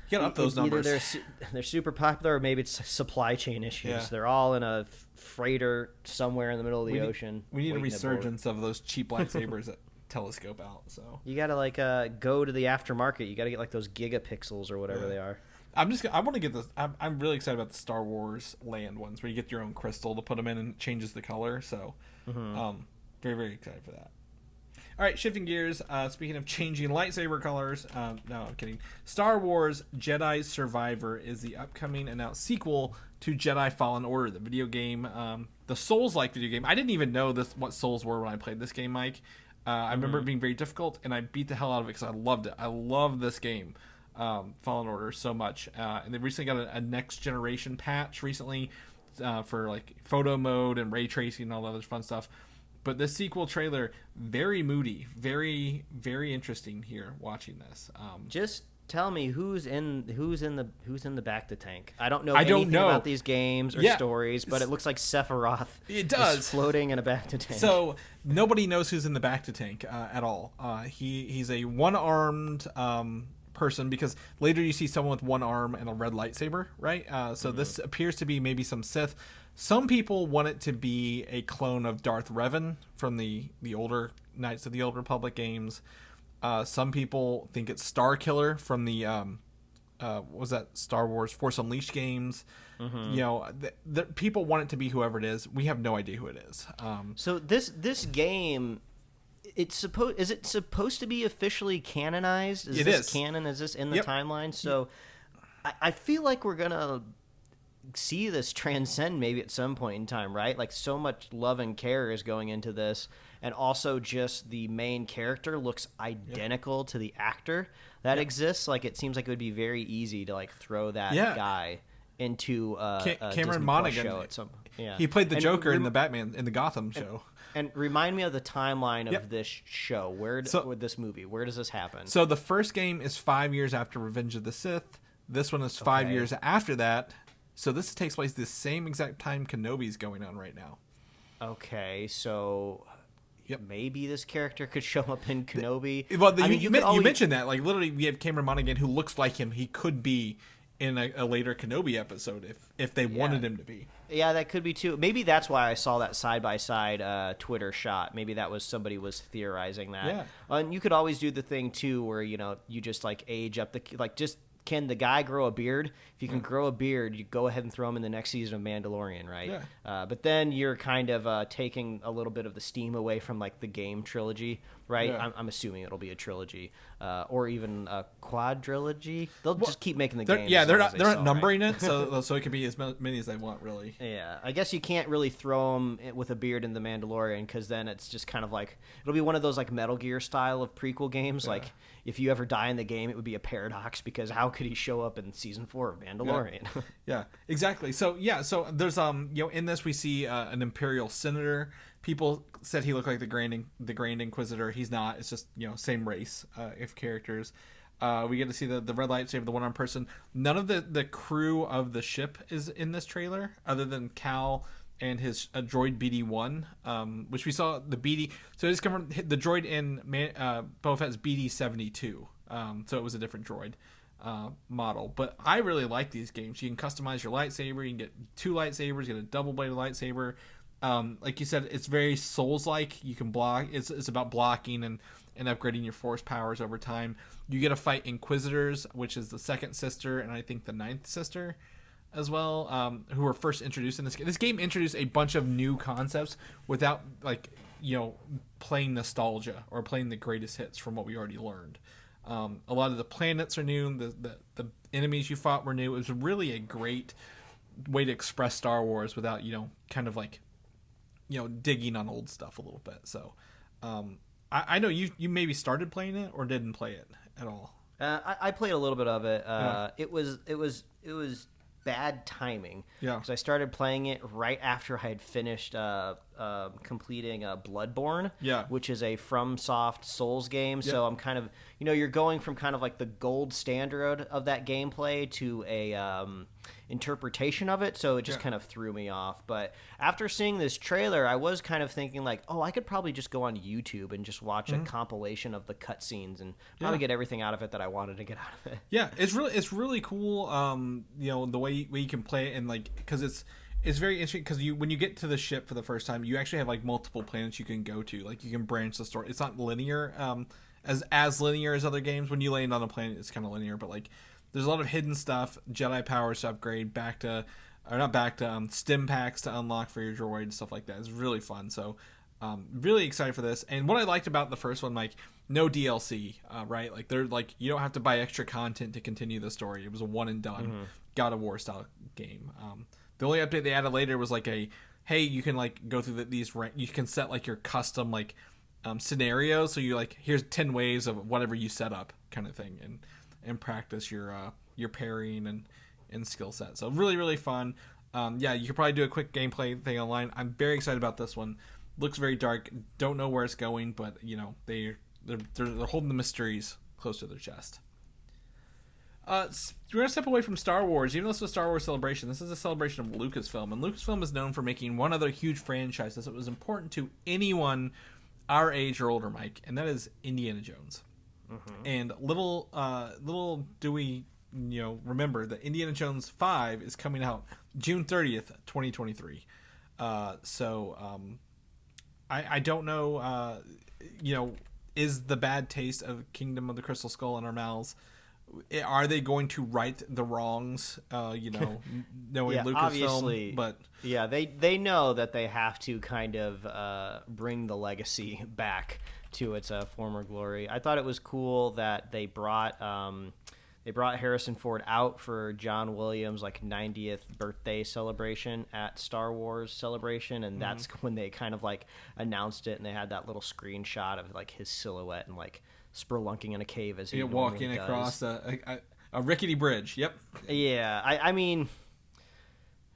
Speaker 2: You gotta up those numbers.
Speaker 3: Either they're super popular, or maybe it's supply chain issues. Yeah. They're all in a freighter somewhere in the middle of the ocean.
Speaker 2: We need a resurgence of those cheap lightsabers that telescope out. So
Speaker 3: you gotta go to the aftermarket. You gotta get those gigapixels or whatever they are.
Speaker 2: I want to get this. I'm really excited about the Star Wars land ones where you get your own crystal to put them in and it changes the color. So, very, very excited for that. All right, shifting gears. Speaking of changing lightsaber colors, no, I'm kidding. Star Wars Jedi Survivor is the upcoming announced sequel to Jedi Fallen Order, the video game, the Souls-like video game. I didn't even know what Souls were when I played this game, Mike. I remember it being very difficult, and I beat the hell out of it because I loved it. I love this game, Fallen Order, so much. And they recently got a next generation patch recently for like photo mode and ray tracing and all that other fun stuff. But this sequel trailer, very moody, very, very interesting here watching this.
Speaker 3: Just tell me who's in the back to tank. I don't know anything about these games or stories, but it looks like Sephiroth.
Speaker 2: It does
Speaker 3: is floating in a back to tank.
Speaker 2: So nobody knows who's in the back to tank at all. He's a one-armed person, because later you see someone with one arm and a red lightsaber, right? So this appears to be maybe some Sith. Some people want it to be a clone of Darth Revan from the older Knights of the Old Republic games. Some people think it's Starkiller from the what was that, Star Wars Force Unleashed games. People want it to be whoever it is. We have no idea who it is.
Speaker 3: So this game, is it supposed to be officially canonized? Is this canon? Is this in the timeline? So I feel like we're gonna see this transcend maybe at some point in time, right? Like, so much love and care is going into this, and also just the main character looks identical to the actor that exists. Like, it seems like it would be very easy to like throw that guy into a
Speaker 2: Cameron
Speaker 3: Disney
Speaker 2: Monaghan
Speaker 3: show at some.
Speaker 2: He played the Joker in the Batman in the Gotham show.
Speaker 3: And remind me of the timeline of this show. With this movie, where does this happen?
Speaker 2: So the first game is 5 years after Revenge of the Sith. This one is 5 years after that. So this takes place the same exact time Kenobi's going on right now.
Speaker 3: Okay, so maybe this character could show up in Kenobi.
Speaker 2: You mentioned that. Like, literally, we have Cameron Monaghan who looks like him. He could be in a later Kenobi episode if they wanted him to be.
Speaker 3: Yeah, that could be too. Maybe that's why I saw that side-by-side Twitter shot. Maybe that was somebody was theorizing that.
Speaker 2: Yeah.
Speaker 3: And you could always do the thing, too, where, you just, like, age up can the guy grow a beard? If you can grow a beard, you go ahead and throw him in the next season of Mandalorian, right?
Speaker 2: Yeah.
Speaker 3: But then you're kind of taking a little bit of the steam away from like the game trilogy, right?
Speaker 2: Yeah.
Speaker 3: I'm assuming it'll be a trilogy, or even a quadrilogy. They'll just keep making the games.
Speaker 2: Yeah, they're not numbering it, so it can be as many as they want, really.
Speaker 3: Yeah, I guess you can't really throw him with a beard in the Mandalorian, because then it's just kind of like it'll be one of those like Metal Gear style of prequel games. Yeah. Like, if you ever die in the game, it would be a paradox, because how could he show up in season 4 of Mandalorian?
Speaker 2: Yeah, exactly. So there's in this we see an Imperial senator. People said he looked like the Grand Inquisitor. He's not. It's just same race of characters. We get to see the red lightsaber, the one-armed person. None of the crew of the ship is in this trailer, other than Cal and his droid BD-1, which we saw the BD. So it's come from the droid in Boba Fett's BD-72. So it was a different droid model. But I really like these games. You can customize your lightsaber. You can get 2 lightsabers. You get a double-bladed lightsaber. Like you said, it's very Souls-like. You can block. It's about blocking and upgrading your force powers over time. You get to fight Inquisitors, which is the second sister, and I think the 9th sister as well, who were first introduced in this game. This game introduced a bunch of new concepts without playing nostalgia or playing the greatest hits from what we already learned. A lot of the planets are new. The enemies you fought were new. It was really a great way to express Star Wars without kind of like digging on old stuff a little bit. So I know you maybe started playing it or didn't play it at all.
Speaker 3: I played a little bit of it. It was bad timing.
Speaker 2: Yeah.
Speaker 3: Because I started playing it right after I had finished completing Bloodborne.
Speaker 2: Yeah.
Speaker 3: Which is a FromSoft Souls game. Yep. So I'm kind of, you're going from kind of like the gold standard of that gameplay to a interpretation of it. So it just kind of threw me off. But after seeing this trailer, I was kind of thinking like, oh, I could probably just go on YouTube and just watch a compilation of the cutscenes and probably get everything out of it that I wanted to get out of it.
Speaker 2: Yeah, it's really cool. The way you can play it, and like, because it's very interesting because when you get to the ship for the first time, you actually have like multiple planets you can go to. Like you can branch the story. It's not linear, as linear as other games. When you land on a planet, it's kind of linear, but like there's a lot of hidden stuff, Jedi powers to upgrade, stim packs to unlock for your droid and stuff like that. It's really fun. So really excited for this. And what I liked about the first one, like no DLC, right? Like they're like, you don't have to buy extra content to continue the story. It was a one and done God of War style game. The only update they added later was like hey, you can like go through you can set like your custom like scenarios. So you like, here's 10 ways of whatever you set up kind of thing, and practice your parrying and skill set. So really, really fun. You could probably do a quick gameplay thing online. I'm very excited about this one. Looks very dark. Don't know where it's going, but they're holding the mysteries close to their chest. We're going to step away from Star Wars. Even though it's a Star Wars celebration, this is a celebration of Lucasfilm. And Lucasfilm is known for making one other huge franchise that was important to anyone our age or older, Mike, and that is Indiana Jones. And little do we remember that Indiana Jones 5 is coming out June 30th, 2023. I don't know, is the bad taste of Kingdom of the Crystal Skull in our mouths? Are they going to right the wrongs, knowing Lucasfilm?
Speaker 3: Obviously,
Speaker 2: but
Speaker 3: yeah, they know that they have to kind of bring the legacy back to its former glory. I thought it was cool that they brought Harrison Ford out for John Williams' like 90th birthday celebration at Star Wars Celebration, and that's when they kind of like announced it, and they had that little screenshot of like his silhouette and like spelunking in a cave as he
Speaker 2: walking across a rickety bridge. Yep.
Speaker 3: Yeah, I mean,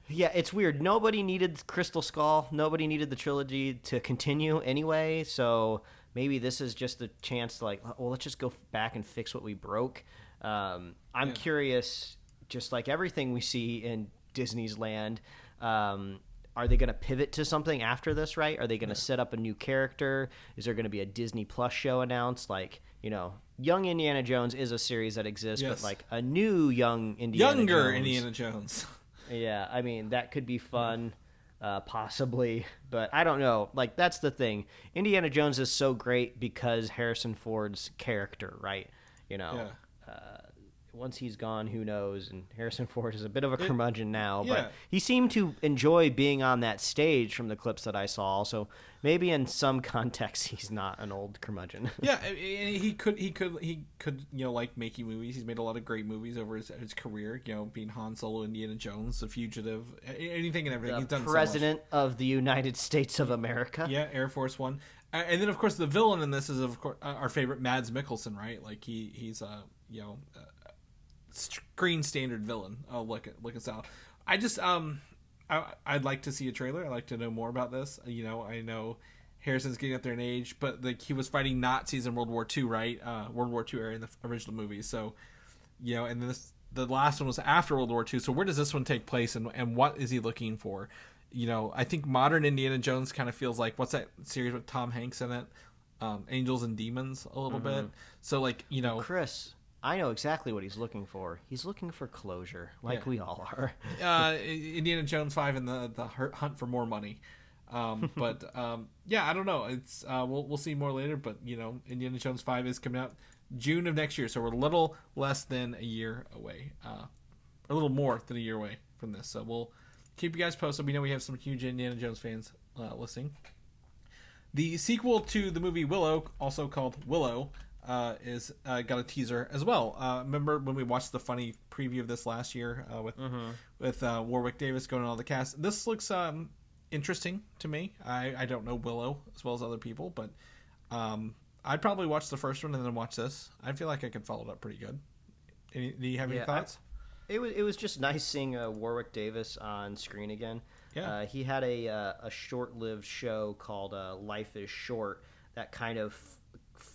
Speaker 3: yeah, it's weird. Nobody needed Crystal Skull. Nobody needed the trilogy to continue anyway. So maybe this is just a chance to like, well, let's just go back and fix what we broke. I'm curious, just like everything we see in Disney's land, are they going to pivot to something after this, right? Are they going to set up a new character? Is there going to be a Disney Plus show announced? Like, Young Indiana Jones is a series that exists, but like a new Young
Speaker 2: Younger Indiana Jones.
Speaker 3: Yeah, I mean, that could be fun, possibly, but I don't know. Like, that's the thing. Indiana Jones is so great because Harrison Ford's character, right? Once he's gone, who knows? And Harrison Ford is a bit of a curmudgeon now, but he seemed to enjoy being on that stage from the clips that I saw. So maybe in some context, he's not an old curmudgeon.
Speaker 2: Yeah, and he could like making movies. He's made a lot of great movies over his career. Being Han Solo, Indiana Jones, The Fugitive, anything and everything. He's done
Speaker 3: President
Speaker 2: so much.
Speaker 3: of the United States of America.
Speaker 2: Yeah, Air Force One. And then, of course, the villain in this is, of course, our favorite Mads Mikkelsen, right? Like, he's screen standard villain. Oh, look at Sal. I just I'd like to see a trailer. I'd like to know more about this. I know Harrison's getting up there in age, but like he was fighting Nazis in World War II, right? World War II era in the original movie. So, and then the last one was after World War II. So where does this one take place, and what is he looking for? I think modern Indiana Jones kind of feels like, what's that series with Tom Hanks in it? Angels and Demons a little bit. So like,
Speaker 3: Chris, I know exactly what he's looking for. He's looking for closure, like we all are.
Speaker 2: Indiana Jones 5 and the hunt for more money. I don't know. It's we'll see more later, but Indiana Jones 5 is coming out June of next year, so we're a little less than a year away. A little more than a year away from this. So we'll keep you guys posted. We know we have some huge Indiana Jones fans listening. The sequel to the movie Willow, also called Willow, is got a teaser as well. Remember when we watched the funny preview of this last year with Warwick Davis going on all the cast? This looks interesting to me. I don't know Willow as well as other people, but I'd probably watch the first one and then watch this. I feel like I could follow it up pretty good. Do you have any thoughts?
Speaker 3: It was just nice seeing Warwick Davis on screen again.
Speaker 2: Yeah.
Speaker 3: He had a short-lived show called Life is Short that kind of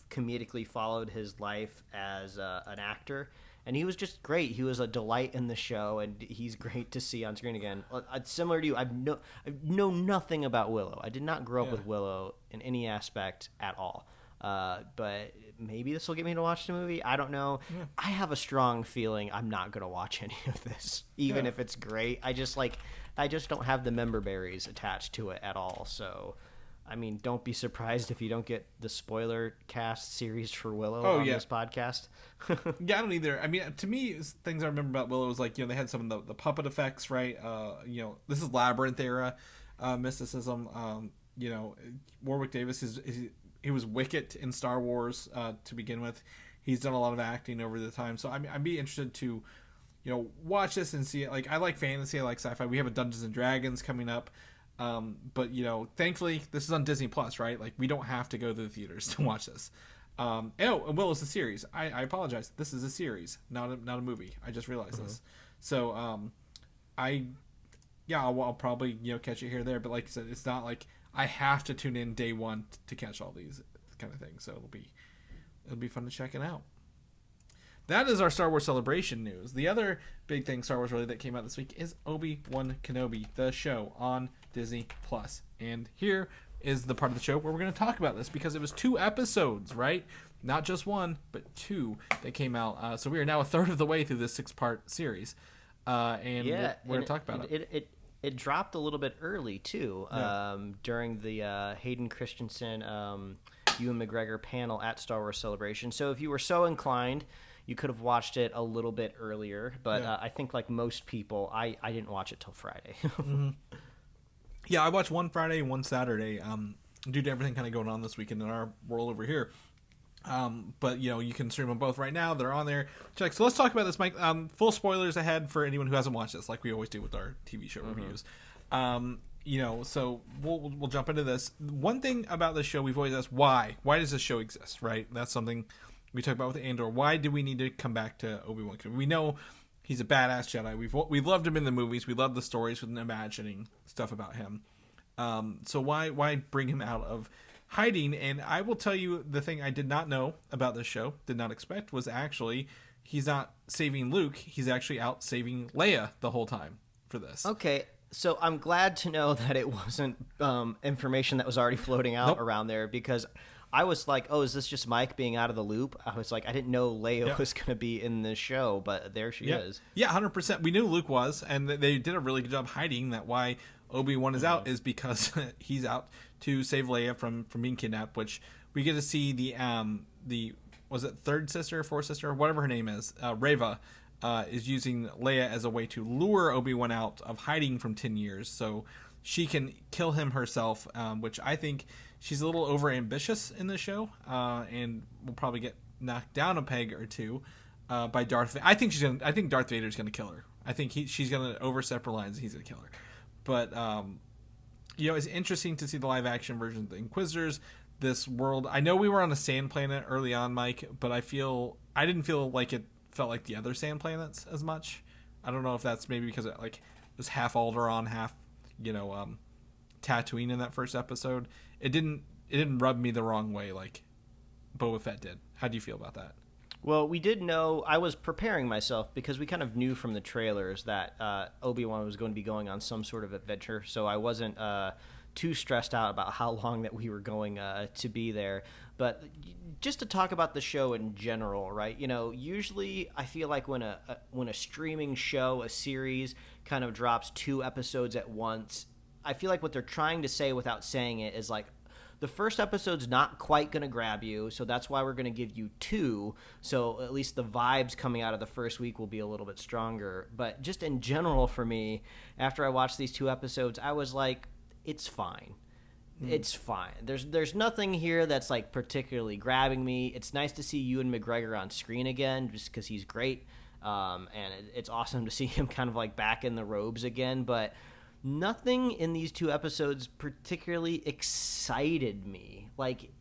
Speaker 3: comedically followed his life as an actor. And he was just great. He was a delight in the show, and he's great to see on screen again. Similar to you, I know nothing about Willow. I did not grow up with Willow in any aspect at all. But maybe this will get me to watch the movie. I don't know. Yeah. I have a strong feeling I'm not going to watch any of this, even if it's great. I just don't have the member berries attached to it at all. So, I mean, don't be surprised if you don't get the spoiler cast series for Willow on this podcast.
Speaker 2: Yeah, I don't either. I mean, to me, things I remember about Willow was like, they had some of the puppet effects, right? This is Labyrinth era mysticism. Warwick Davis he was Wicket in Star Wars to begin with. He's done a lot of acting over the time. So I'd be interested to, watch this and see it. Like, I like fantasy, I like sci-fi. We have a Dungeons and Dragons coming up. But thankfully this is on Disney Plus, right? Like, we don't have to go to the theaters to watch this. And Willow's a series. I apologize. This is a series, not a movie. I just realized this. So, I'll probably, catch it here or there. But like I said, it's not like I have to tune in day one to catch all these kind of things. So it'll be fun to check it out. That is our Star Wars Celebration news. The other big thing Star Wars related that came out this week is Obi-Wan Kenobi, the show on Disney Plus. And here is the part of the show where we're going to talk about this, because it was 2 episodes, right? Not just 1, but 2 that came out. So we are now a third of the way through this 6-part series. We're going to talk about it.
Speaker 3: It dropped a little bit early, too, during the Hayden Christensen, Ewan McGregor panel at Star Wars Celebration. So if you were so inclined, you could have watched it a little bit earlier. But I think, like most people, I didn't watch it till Friday.
Speaker 2: Mm-hmm. Yeah, I watched one Friday and one Saturday due to everything kind of going on this weekend in our world over here. But you can stream them both right now. They're on there. Check. So let's talk about this, Mike. Full spoilers ahead for anyone who hasn't watched this, like we always do with our TV show reviews. So we'll jump into this. One thing about this show, we've always asked why does this show exist, right? That's something we talk about with Andor. Why do we need to come back to Obi-Wan Kenobi? We know he's a badass Jedi. We've loved him in the movies. We love the stories with imagining stuff about him. So why bring him out of hiding? And I will tell you, the thing I did not know about this show, did not expect, was actually he's not saving Luke. He's actually out saving Leia the whole time for this.
Speaker 3: Okay, so I'm glad to know that it wasn't information that was already floating out around there, because I was like, oh, is this just Mike being out of the loop? I was like, I didn't know Leia was going to be in this show, but there she is. Yeah,
Speaker 2: 100%. We knew Luke was, and they did a really good job hiding that. Why Obi-Wan is out is because he's out to save Leia from being kidnapped, which we get to see the was it third sister, fourth sister, whatever her name is, Reva, is using Leia as a way to lure Obi-Wan out of hiding from 10 years so she can kill him herself, which I think she's a little over-ambitious in the show, and will probably get knocked down a peg or two by Darth Vader. I think Darth Vader's going to kill her. I think she's going to overstep her lines and he's going to kill her. But, it's interesting to see the live-action version of the Inquisitors, this world. I know we were on a sand planet early on, Mike, but I didn't feel like it felt like the other sand planets as much. I don't know if that's maybe because it was half Alderaan, half, Tatooine in that first episode. It didn't rub me the wrong way like Boba Fett did. How do you feel about that?
Speaker 3: Well, we did know, I was preparing myself because we kind of knew from the trailers that Obi-Wan was going to be going on some sort of adventure, so I wasn't too stressed out about how long that we were going to be there. But just to talk about the show in general, right? Usually I feel like when a streaming show, a series, kind of drops 2 episodes at once, I feel like what they're trying to say without saying it is like, the first episode's not quite going to grab you, so that's why we're going to give you 2, so at least the vibes coming out of the first week will be a little bit stronger. But just in general for me, after I watched these 2 episodes, I was like, it's fine. It's fine. There's nothing here that's like particularly grabbing me. It's nice to see Ewan McGregor on screen again, just because he's great, and it's awesome to see him kind of like back in the robes again, but nothing in these 2 episodes particularly excited me. Like,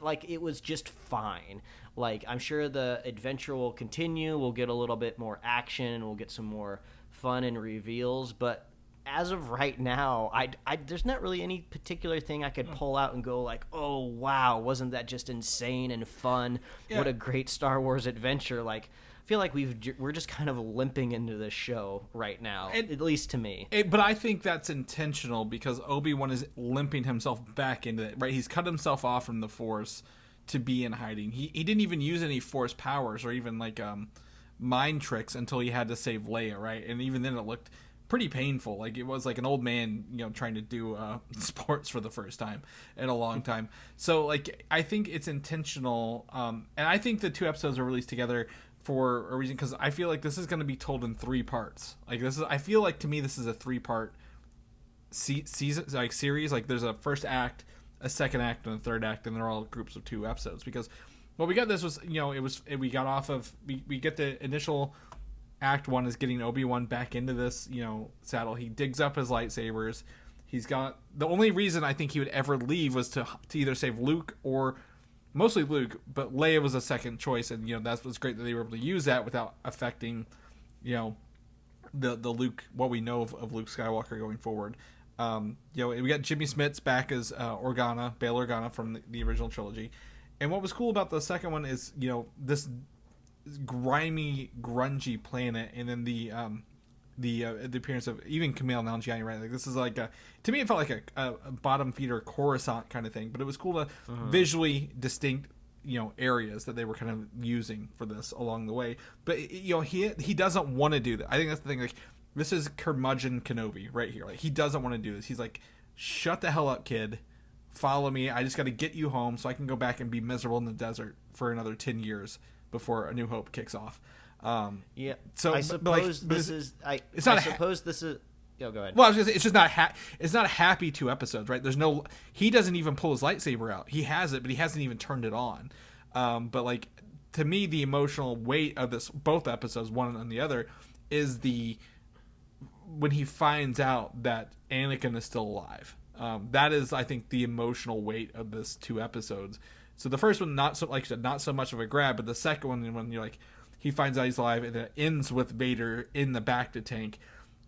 Speaker 3: like it was just fine. Like I'm sure the adventure will continue. We'll get a little bit more action. We'll get some more fun and reveals. But as of right now, I there's not really any particular thing I could pull out and go like, oh wow, wasn't that just insane and fun? Yeah. What a great Star Wars adventure! Like I feel like we're just kind of limping into this show right now, at least to me.
Speaker 2: But I think that's intentional because Obi-Wan is limping himself back into it. Right, he's cut himself off from the Force to be in hiding. He didn't even use any Force powers or even like mind tricks until he had to save Leia. Right, and even then it looked pretty painful. Like it was like an old man, trying to do sports for the first time in a long time. So like I think it's intentional, and I think the 2 episodes are released together for a reason because I feel like this is going to be told in 3 parts. Like I feel like to me this is a 3-part season, like series. Like there's a first act, a second act, and a third act, and they're all groups of 2 episodes. Because what we got this was we got off of we get the initial. Act 1 is getting Obi-Wan back into this, saddle. He digs up his lightsabers. He's got the only reason I think he would ever leave was to either save Luke or mostly Luke, but Leia was a second choice, and that was great that they were able to use that without affecting, the Luke, what we know of Luke Skywalker going forward. We got Jimmy Smits back as Organa, Bail Organa from the original trilogy, and what was cool about the second one is this grimy, grungy planet, and then the appearance of even Kumail Nanjiani, right? Like this is like to me it felt like a bottom feeder Coruscant kind of thing, but it was cool to visually distinct areas that they were kind of using for this along the way. But he doesn't want to do that. I think that's the thing. Like this is curmudgeon Kenobi right here. Like he doesn't want to do this. He's like, shut the hell up, kid. Follow me. I just got to get you home so I can go back and be miserable in the desert for another 10 years. Before A New Hope kicks off.
Speaker 3: Yeah.
Speaker 2: So
Speaker 3: I suppose this is.
Speaker 2: It's not.
Speaker 3: I suppose this is. Go ahead.
Speaker 2: Well, I was gonna say, it's just not. It's not happy 2 episodes, right? There's no. He doesn't even pull his lightsaber out. He has it, but he hasn't even turned it on. But like to me, the emotional weight of this, both episodes, one and the other, is when he finds out that Anakin is still alive. That is, I think, the emotional weight of this 2 episodes. So the first one, not so like I said, not so much of a grab, but the second one, when you're like, he finds out he's alive, and it ends with Vader in the bacta tank.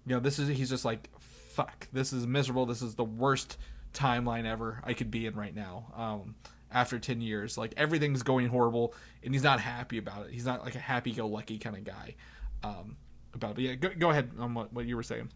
Speaker 2: He's just like, fuck, this is miserable. This is the worst timeline ever I could be in right now. After 10 years, like everything's going horrible, and he's not happy about it. He's not like a happy-go-lucky kind of guy about it. But yeah, go ahead on what you were saying.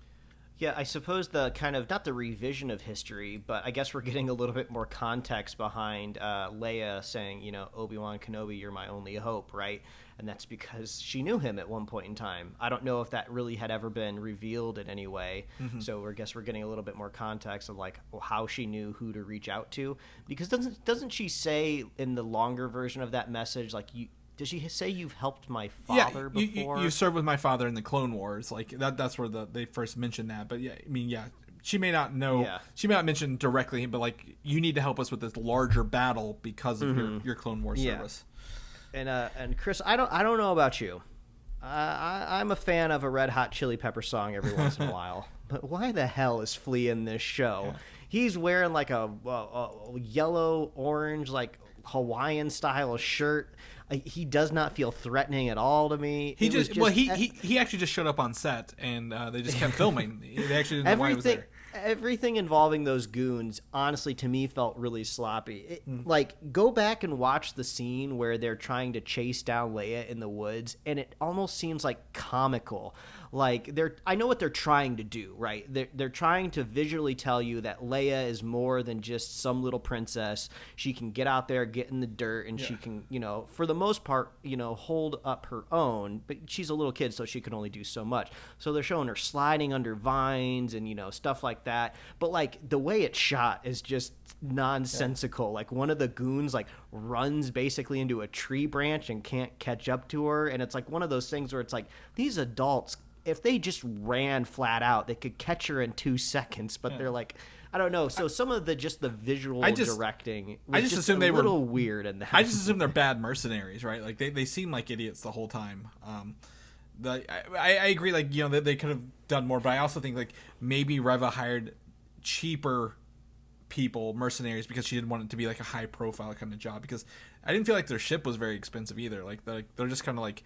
Speaker 3: Yeah, I suppose the kind of, not the revision of history, but I guess we're getting a little bit more context behind Leia saying, Obi-Wan Kenobi, you're my only hope, right? And that's because she knew him at one point in time. I don't know if that really had ever been revealed in any way. Mm-hmm. So I guess we're getting a little bit more context of like how she knew who to reach out to. Because doesn't she say in the longer version of that message, like, does she say you've helped my father before?
Speaker 2: You served with my father in the Clone Wars. Like that's where they first mentioned that. But yeah, I mean, yeah, she may not know. Yeah. She may not mention directly, but like, you need to help us with this larger battle because of your Clone Wars service.
Speaker 3: And Chris, I don't know about you. I'm a fan of a Red Hot Chili Pepper song every once in a while. But why the hell is Flea in this show? Yeah. He's wearing like a yellow, orange, like Hawaiian style shirt. He does not feel threatening at all to me.
Speaker 2: He actually just showed up on set, and they just kept filming. They actually didn't know why he was there.
Speaker 3: Everything involving those goons, honestly, to me, felt really sloppy. Like, go back and watch the scene where they're trying to chase down Leia in the woods, and it almost seems like comical. Like, I know what they're trying to do, right? They're trying to visually tell you that Leia is more than just some little princess. She can get out there, get in the dirt, and she can, for the most part, hold up her own. But she's a little kid, so she can only do so much. So they're showing her sliding under vines and, stuff like that. But, like, the way it's shot is just nonsensical. Like, one of the goons, like, runs basically into a tree branch and can't catch up to her. And it's, like, one of those things where it's like, these adults, if they just ran flat out, they could catch her in 2 seconds. But they're like, I don't know. So some of the visual directing was just assumed they were a little weird. And
Speaker 2: I just assume they're bad mercenaries, right? Like they seem like idiots the whole time. I agree. Like, they could have done more, but I also think like maybe Reva hired cheaper people, mercenaries, because she didn't want it to be like a high profile kind of job. Because I didn't feel like their ship was very expensive either. Like they're just kind of like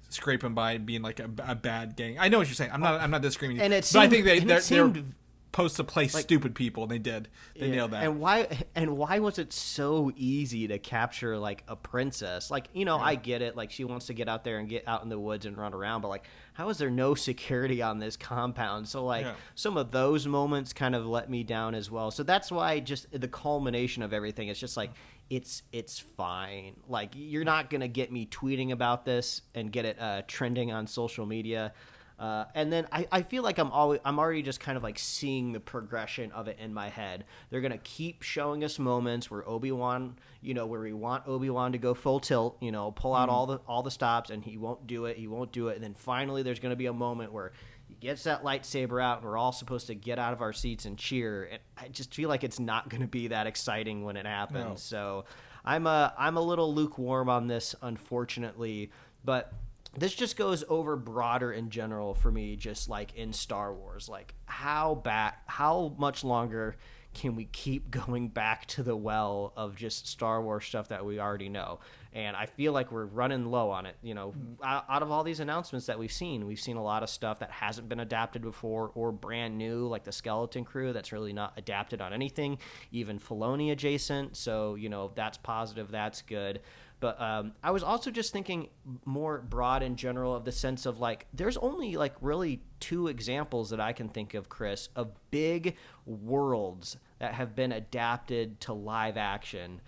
Speaker 2: scraping by and being like a bad gang. I know what you're saying. I'm not disagreeing.
Speaker 3: And
Speaker 2: but I think they're supposed to play stupid people, and they did. They nailed that.
Speaker 3: And why was it so easy to capture like a princess? Like, I get it. Like, she wants to get out there and get out in the woods and run around, but like, how is there no security on this compound? So like, some of those moments kind of let me down as well. So that's why just the culmination of everything is just like, it's fine. Like, you're not gonna get me tweeting about this and get it trending on social media. And then I feel like I'm already just kind of like seeing the progression of it in my head. They're gonna keep showing us moments where Obi-Wan, where we want Obi-Wan to go full tilt, pull out all the stops, and he won't do it. And then finally, there's gonna be a moment where he gets that lightsaber out, and we're all supposed to get out of our seats and cheer. And I just feel like it's not gonna be that exciting when it happens. No. So I'm a little lukewarm on this, unfortunately, but. This just goes over broader in general for me, just like in Star Wars. Like, how much longer can we keep going back to the well of just Star Wars stuff that we already know? And I feel like we're running low on it. Out of all these announcements that we've seen a lot of stuff that hasn't been adapted before or brand new, like the Skeleton Crew, that's really not adapted on anything, even Filoni adjacent. So, that's positive. That's good. But I was also just thinking more broad in general of the sense of like, there's only like really 2 examples that I can think of, Chris, of big worlds that have been adapted to live action.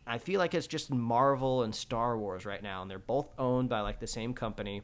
Speaker 3: I feel like it's just Marvel and Star Wars right now, and they're both owned by like the same company.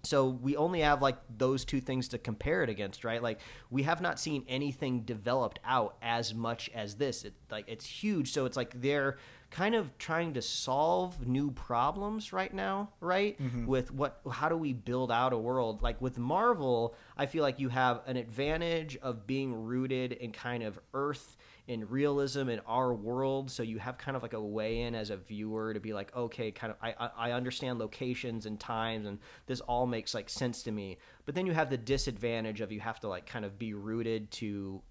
Speaker 3: So we only have like those 2 things to compare it against, right? Like, we have not seen anything developed out as much as this. It's huge. So it's like they're kind of trying to solve new problems right now, right? Mm-hmm. With how do we build out a world? Like with Marvel, I feel like you have an advantage of being rooted in kind of Earth and realism in our world. So you have kind of like a way in as a viewer to be like, okay, kind of, I understand locations and times, and this all makes like sense to me. But then you have the disadvantage of you have to like kind of be rooted to,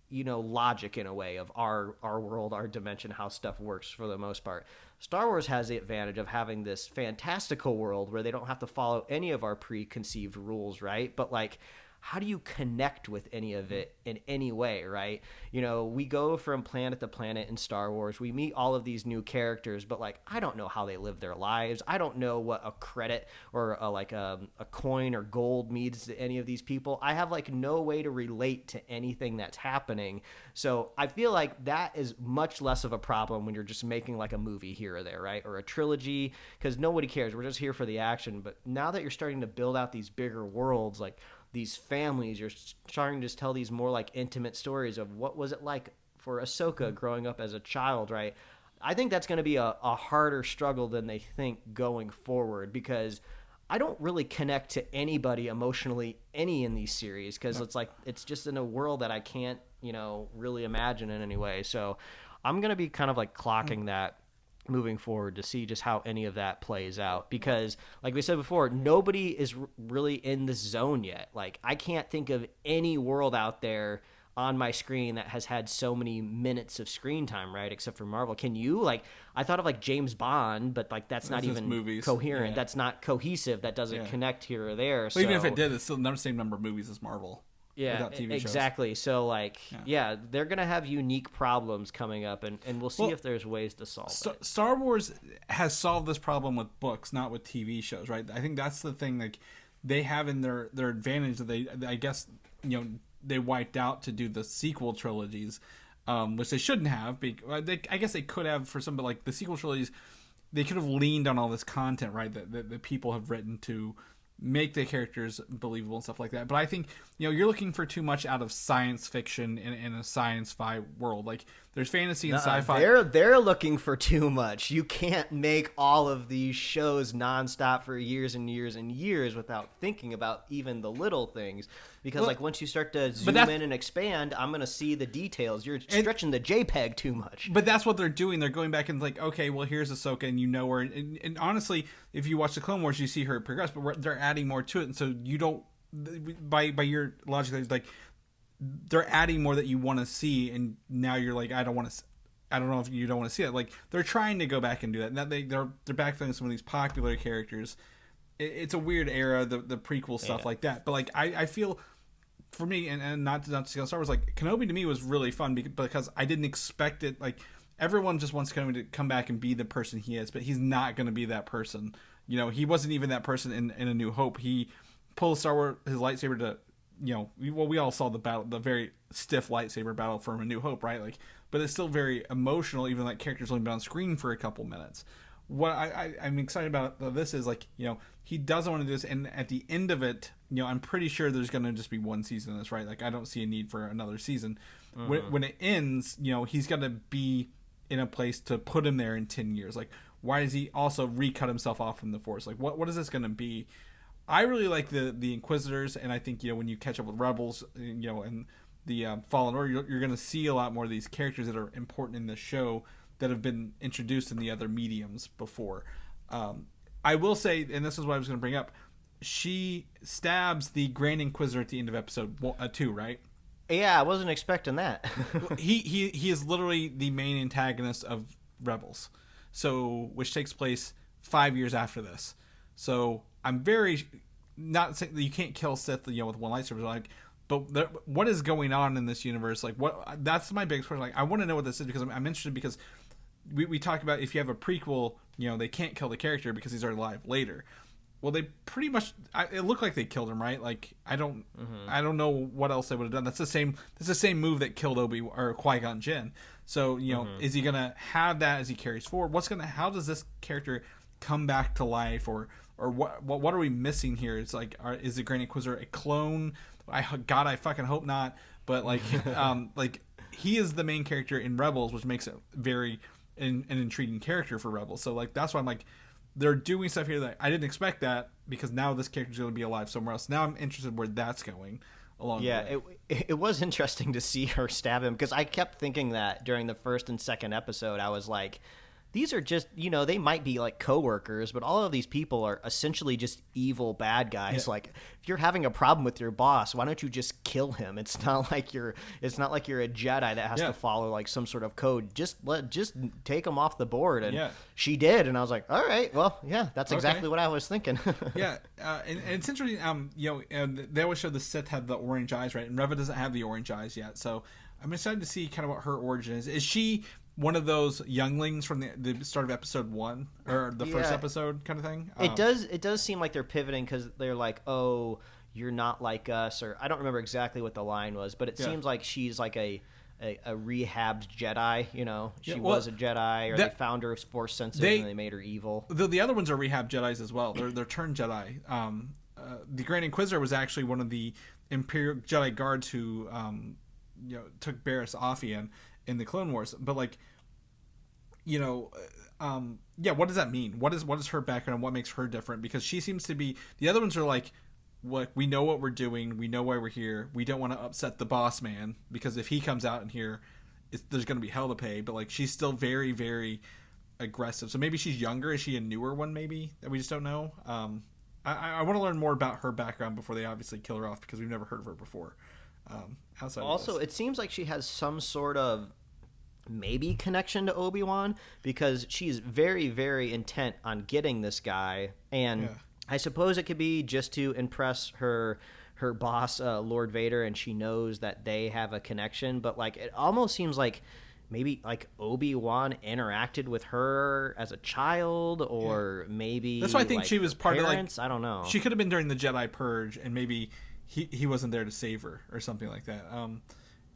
Speaker 3: logic in a way of our world, our dimension, how stuff works for the most part. Star Wars has the advantage of having this fantastical world where they don't have to follow any of our preconceived rules, right? But like, how do you connect with any of it in any way, right? We go from planet to planet in Star Wars. We meet all of these new characters, but like, I don't know how they live their lives. I don't know what a credit or a coin or gold means to any of these people. I have like no way to relate to anything that's happening. So I feel like that is much less of a problem when you're just making like a movie here or there, right? Or a trilogy, because nobody cares. We're just here for the action. But now that you're starting to build out these bigger worlds, like these families, you're starting to tell these more like intimate stories of what was it like for Ahsoka growing up as a child, right? I think that's going to be a harder struggle than they think going forward, because I don't really connect to anybody emotionally in these series, because it's like it's just in a world that I can't really imagine in any way. So I'm going to be kind of like clocking that moving forward to see just how any of that plays out, because like we said before, nobody is really in the zone yet. Like, I can't think of any world out there on my screen that has had so many minutes of screen time, right? Except for Marvel. Can you? Like, I thought of like James Bond, but like that's not even movies. Coherent. Yeah. That's not cohesive. That doesn't connect here or there.
Speaker 2: Well, so even if it did, it's still the same number of movies as Marvel.
Speaker 3: Yeah, exactly. Shows. So, like, they're going to have unique problems coming up, and we'll see if there's ways to solve it.
Speaker 2: Star Wars has solved this problem with books, not with TV shows, right? I think that's the thing. Like, they have in their advantage that I guess, they wiped out to do the sequel trilogies, which they shouldn't have. I guess they could have for some, but like the sequel trilogies, they could have leaned on all this content, right? That people have written to make the characters believable and stuff like that. But I think, you're looking for too much out of science fiction in a sci-fi world. Like, there's fantasy and sci-fi.
Speaker 3: They're looking for too much. You can't make all of these shows nonstop for years and years and years without thinking about even the little things. Because like once you start to zoom in and expand, I'm going to see the details. You're stretching the JPEG too much.
Speaker 2: But that's what they're doing. They're going back and like, okay, well, here's Ahsoka, and you know her. And honestly, if you watch the Clone Wars, you see her progress, but they're adding more to it. And so you don't, by your logic, like, they're adding more that you want to see, and now you're like, I don't know if you don't want to see it. Like, they're trying to go back and do that. Now they're backfilling some of these popular characters. It's a weird era, the prequel stuff like that. But like, I feel, for me, and not to scale Star Wars, like Kenobi to me was really fun because I didn't expect it. Like, everyone just wants Kenobi to come back and be the person he is, but he's not going to be that person. You know, he wasn't even that person in A New Hope. He pulled Star Wars, his lightsaber to, you know, we all saw the battle, the very stiff lightsaber battle from A New Hope, right? Like, but it's still very emotional, even like characters only been on screen for a couple minutes. What I'm excited about this is, like, you know, he doesn't want to do this, and at the end of it, you know, I'm pretty sure there's going to just be one season of this, right? Like, I don't see a need for another season. When it ends, you know, he's going to be in a place to put him there in 10 years. Like, why does he also recut himself off from the Force? Like, what is this going to be? I really like the Inquisitors, and I think, you know, when you catch up with Rebels, you know, and the Fallen Order, you're going to see a lot more of these characters that are important in the show that have been introduced in the other mediums before. I will say, and this is what I was going to bring up, she stabs the Grand Inquisitor at the end of episode 2, right?
Speaker 3: Yeah, I wasn't expecting that.
Speaker 2: he is literally the main antagonist of Rebels, so, which takes place 5 years after this. So I'm very not saying that you can't kill Sith, you know, with one lightsaber, like, but what is going on in this universe? Like, what? That's my biggest question. Like, I want to know what this is because I'm interested, because we talk about, if you have a prequel, you know, they can't kill the character because he's already alive later. Well, they pretty much, it looked like they killed him, right? Like, I don't know what else they would have done. That's the same move that killed Qui-Gon Jinn. So, you know, is he gonna have that as he carries forward? How does this character come back to life, or what are we missing here? It's like, is the Grand Inquisitor a clone? I fucking hope not. But like, like, he is the main character in Rebels, which makes it very an intriguing character for Rebels. So like, that's why I'm like, they're doing stuff here that I didn't expect, that because now this character's going to be alive somewhere else. Now I'm interested where that's going along the way.
Speaker 3: It was interesting to see her stab him, because I kept thinking that during the first and second episode. I was like, these are just, you know, they might be like coworkers, but all of these people are essentially just evil bad guys. Yeah. Like, if you're having a problem with your boss, why don't you just kill him? It's not like you're a Jedi that has to follow like some sort of code. Just take him off the board. And she did, and I was like, all right, well, yeah, that's exactly what I was thinking.
Speaker 2: And it's interesting. You know, they always show the Sith have the orange eyes, right? And Reva doesn't have the orange eyes yet, so I'm excited to see kind of what her origin is. Is she one of those younglings from the start of episode 1 or the first episode kind of thing?
Speaker 3: It does seem like they're pivoting, because they're like, oh, you're not like us, or I don't remember exactly what the line was, but it seems like she's like a rehabbed Jedi. You know, she was a Jedi, or they found her Force sensitive and they made her evil.
Speaker 2: The other ones are rehabbed Jedis as well. They're turned Jedi. The Grand Inquisitor was actually one of the Imperial Jedi guards who you know, took Barriss Offee in the Clone Wars. But like, you know, what does that mean? What is her background, and what makes her different? Because she seems to be, the other ones are like, what, we know what we're doing, we know why we're here, we don't want to upset the boss man, because if he comes out in here, there's going to be hell to pay. But like, she's still very, very aggressive. So maybe she's younger. Is she a newer one maybe that we just don't know? I want to learn more about her background before they obviously kill her off, because we've never heard of her before.
Speaker 3: Also, it seems like she has some sort of maybe connection to Obi-Wan, because she's very, very intent on getting this guy, and I suppose it could be just to impress her boss, Lord Vader, and she knows that they have a connection. But like, it almost seems like maybe like Obi-Wan interacted with her as a child, or maybe
Speaker 2: that's why I think she was part
Speaker 3: parents?
Speaker 2: of, like,
Speaker 3: I don't know.
Speaker 2: She could have been during the Jedi Purge, and maybe he wasn't there to save her or something like that. And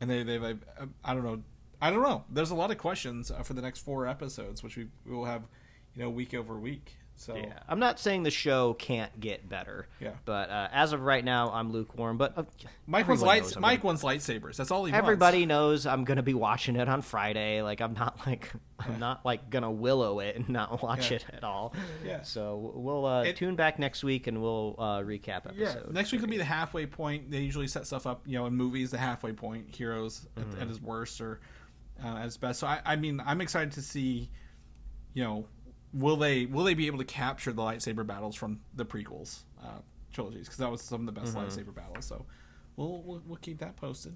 Speaker 2: they I don't know. There's a lot of questions for the next 4 episodes, which we will have, you know, week over week. So
Speaker 3: yeah, I'm not saying the show can't get better. Yeah. But as of right now, I'm lukewarm. But
Speaker 2: Mike wants lightsabers. That's all he wants.
Speaker 3: Everybody knows I'm gonna be watching it on Friday. Like, I'm not gonna Willow it and not watch it at all. Yeah. So we'll tune back next week, and we'll recap episodes.
Speaker 2: Yeah. Next week will be the halfway point. They usually set stuff up, you know, in movies, the halfway point, heroes at his worst or at his best. So I mean, I'm excited to see, you know, will they be able to capture the lightsaber battles from the prequels trilogies, because that was some of the best lightsaber battles. So we'll keep that posted.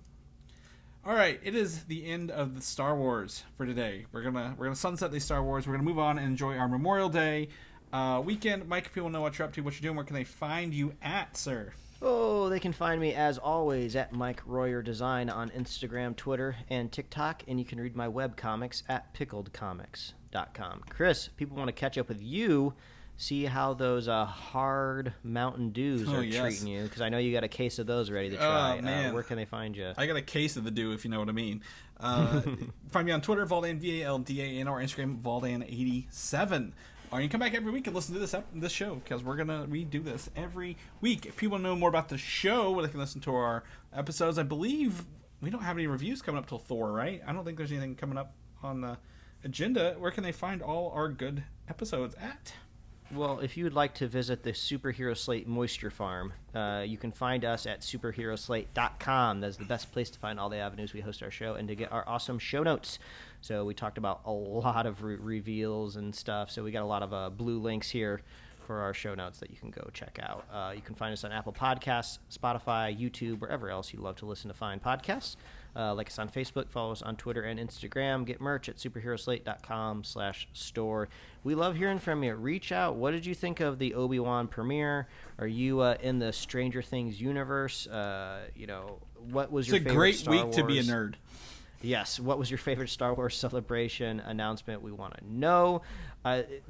Speaker 2: All right, it is the end of the Star Wars for today. We're gonna sunset these Star Wars. We're gonna move on and enjoy our Memorial Day weekend. Mike, if people know what you're up to, what you're doing, where can they find you at, sir?
Speaker 3: Oh, they can find me, as always, at Mike Royer Design on Instagram, Twitter, and TikTok. And you can read my webcomics at pickledcomics.com. Chris, people want to catch up with you, see how those hard Mountain Dews are treating you, because I know you got a case of those ready to try.
Speaker 2: Man.
Speaker 3: Where can they find you?
Speaker 2: I got a case of the Dew, if you know what I mean. Find me on Twitter, Valdan, VALDAN, or Instagram, Valdan87. Or you can come back every week and listen to this show, because we're going to redo this every week. If people know more about the show, they can listen to our episodes. I believe we don't have any reviews coming up till Thor, right? I don't think there's anything coming up on the agenda. Where can they find all our good episodes at?
Speaker 3: Well, if you would like to visit the Superhero Slate Moisture Farm, you can find us at superheroslate.com. That's the best place to find all the avenues we host our show and to get our awesome show notes. So we talked about a lot of reveals and stuff. So we got a lot of blue links here for our show notes that you can go check out. You can find us on Apple Podcasts, Spotify, YouTube, wherever else you love to listen to fine podcasts. Like us on Facebook, follow us on Twitter and Instagram. Get merch at superheroslate.com/store. We love hearing from you. Reach out. What did you think of the Obi-Wan premiere? Are you in the Stranger Things universe? What was your favorite
Speaker 2: It's a great week to be a nerd.
Speaker 3: Yes. What was your favorite Star Wars Celebration announcement? We want to know.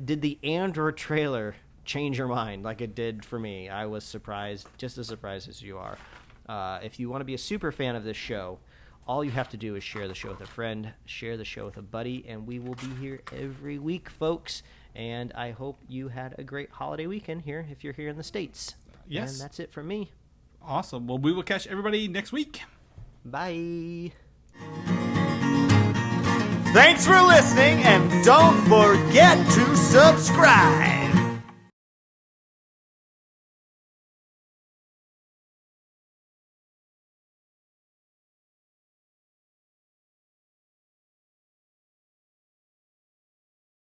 Speaker 3: Did the Andor trailer change your mind like it did for me? I was surprised, just as surprised as you are. If you want to be a super fan of this show, all you have to do is share the show with a friend, share the show with a buddy, and we will be here every week, folks. And I hope you had a great holiday weekend here if you're here in the States.
Speaker 2: Yes.
Speaker 3: And that's it from me.
Speaker 2: Awesome. Well, we will catch everybody next week.
Speaker 3: Bye.
Speaker 1: Thanks for listening, and don't forget to subscribe.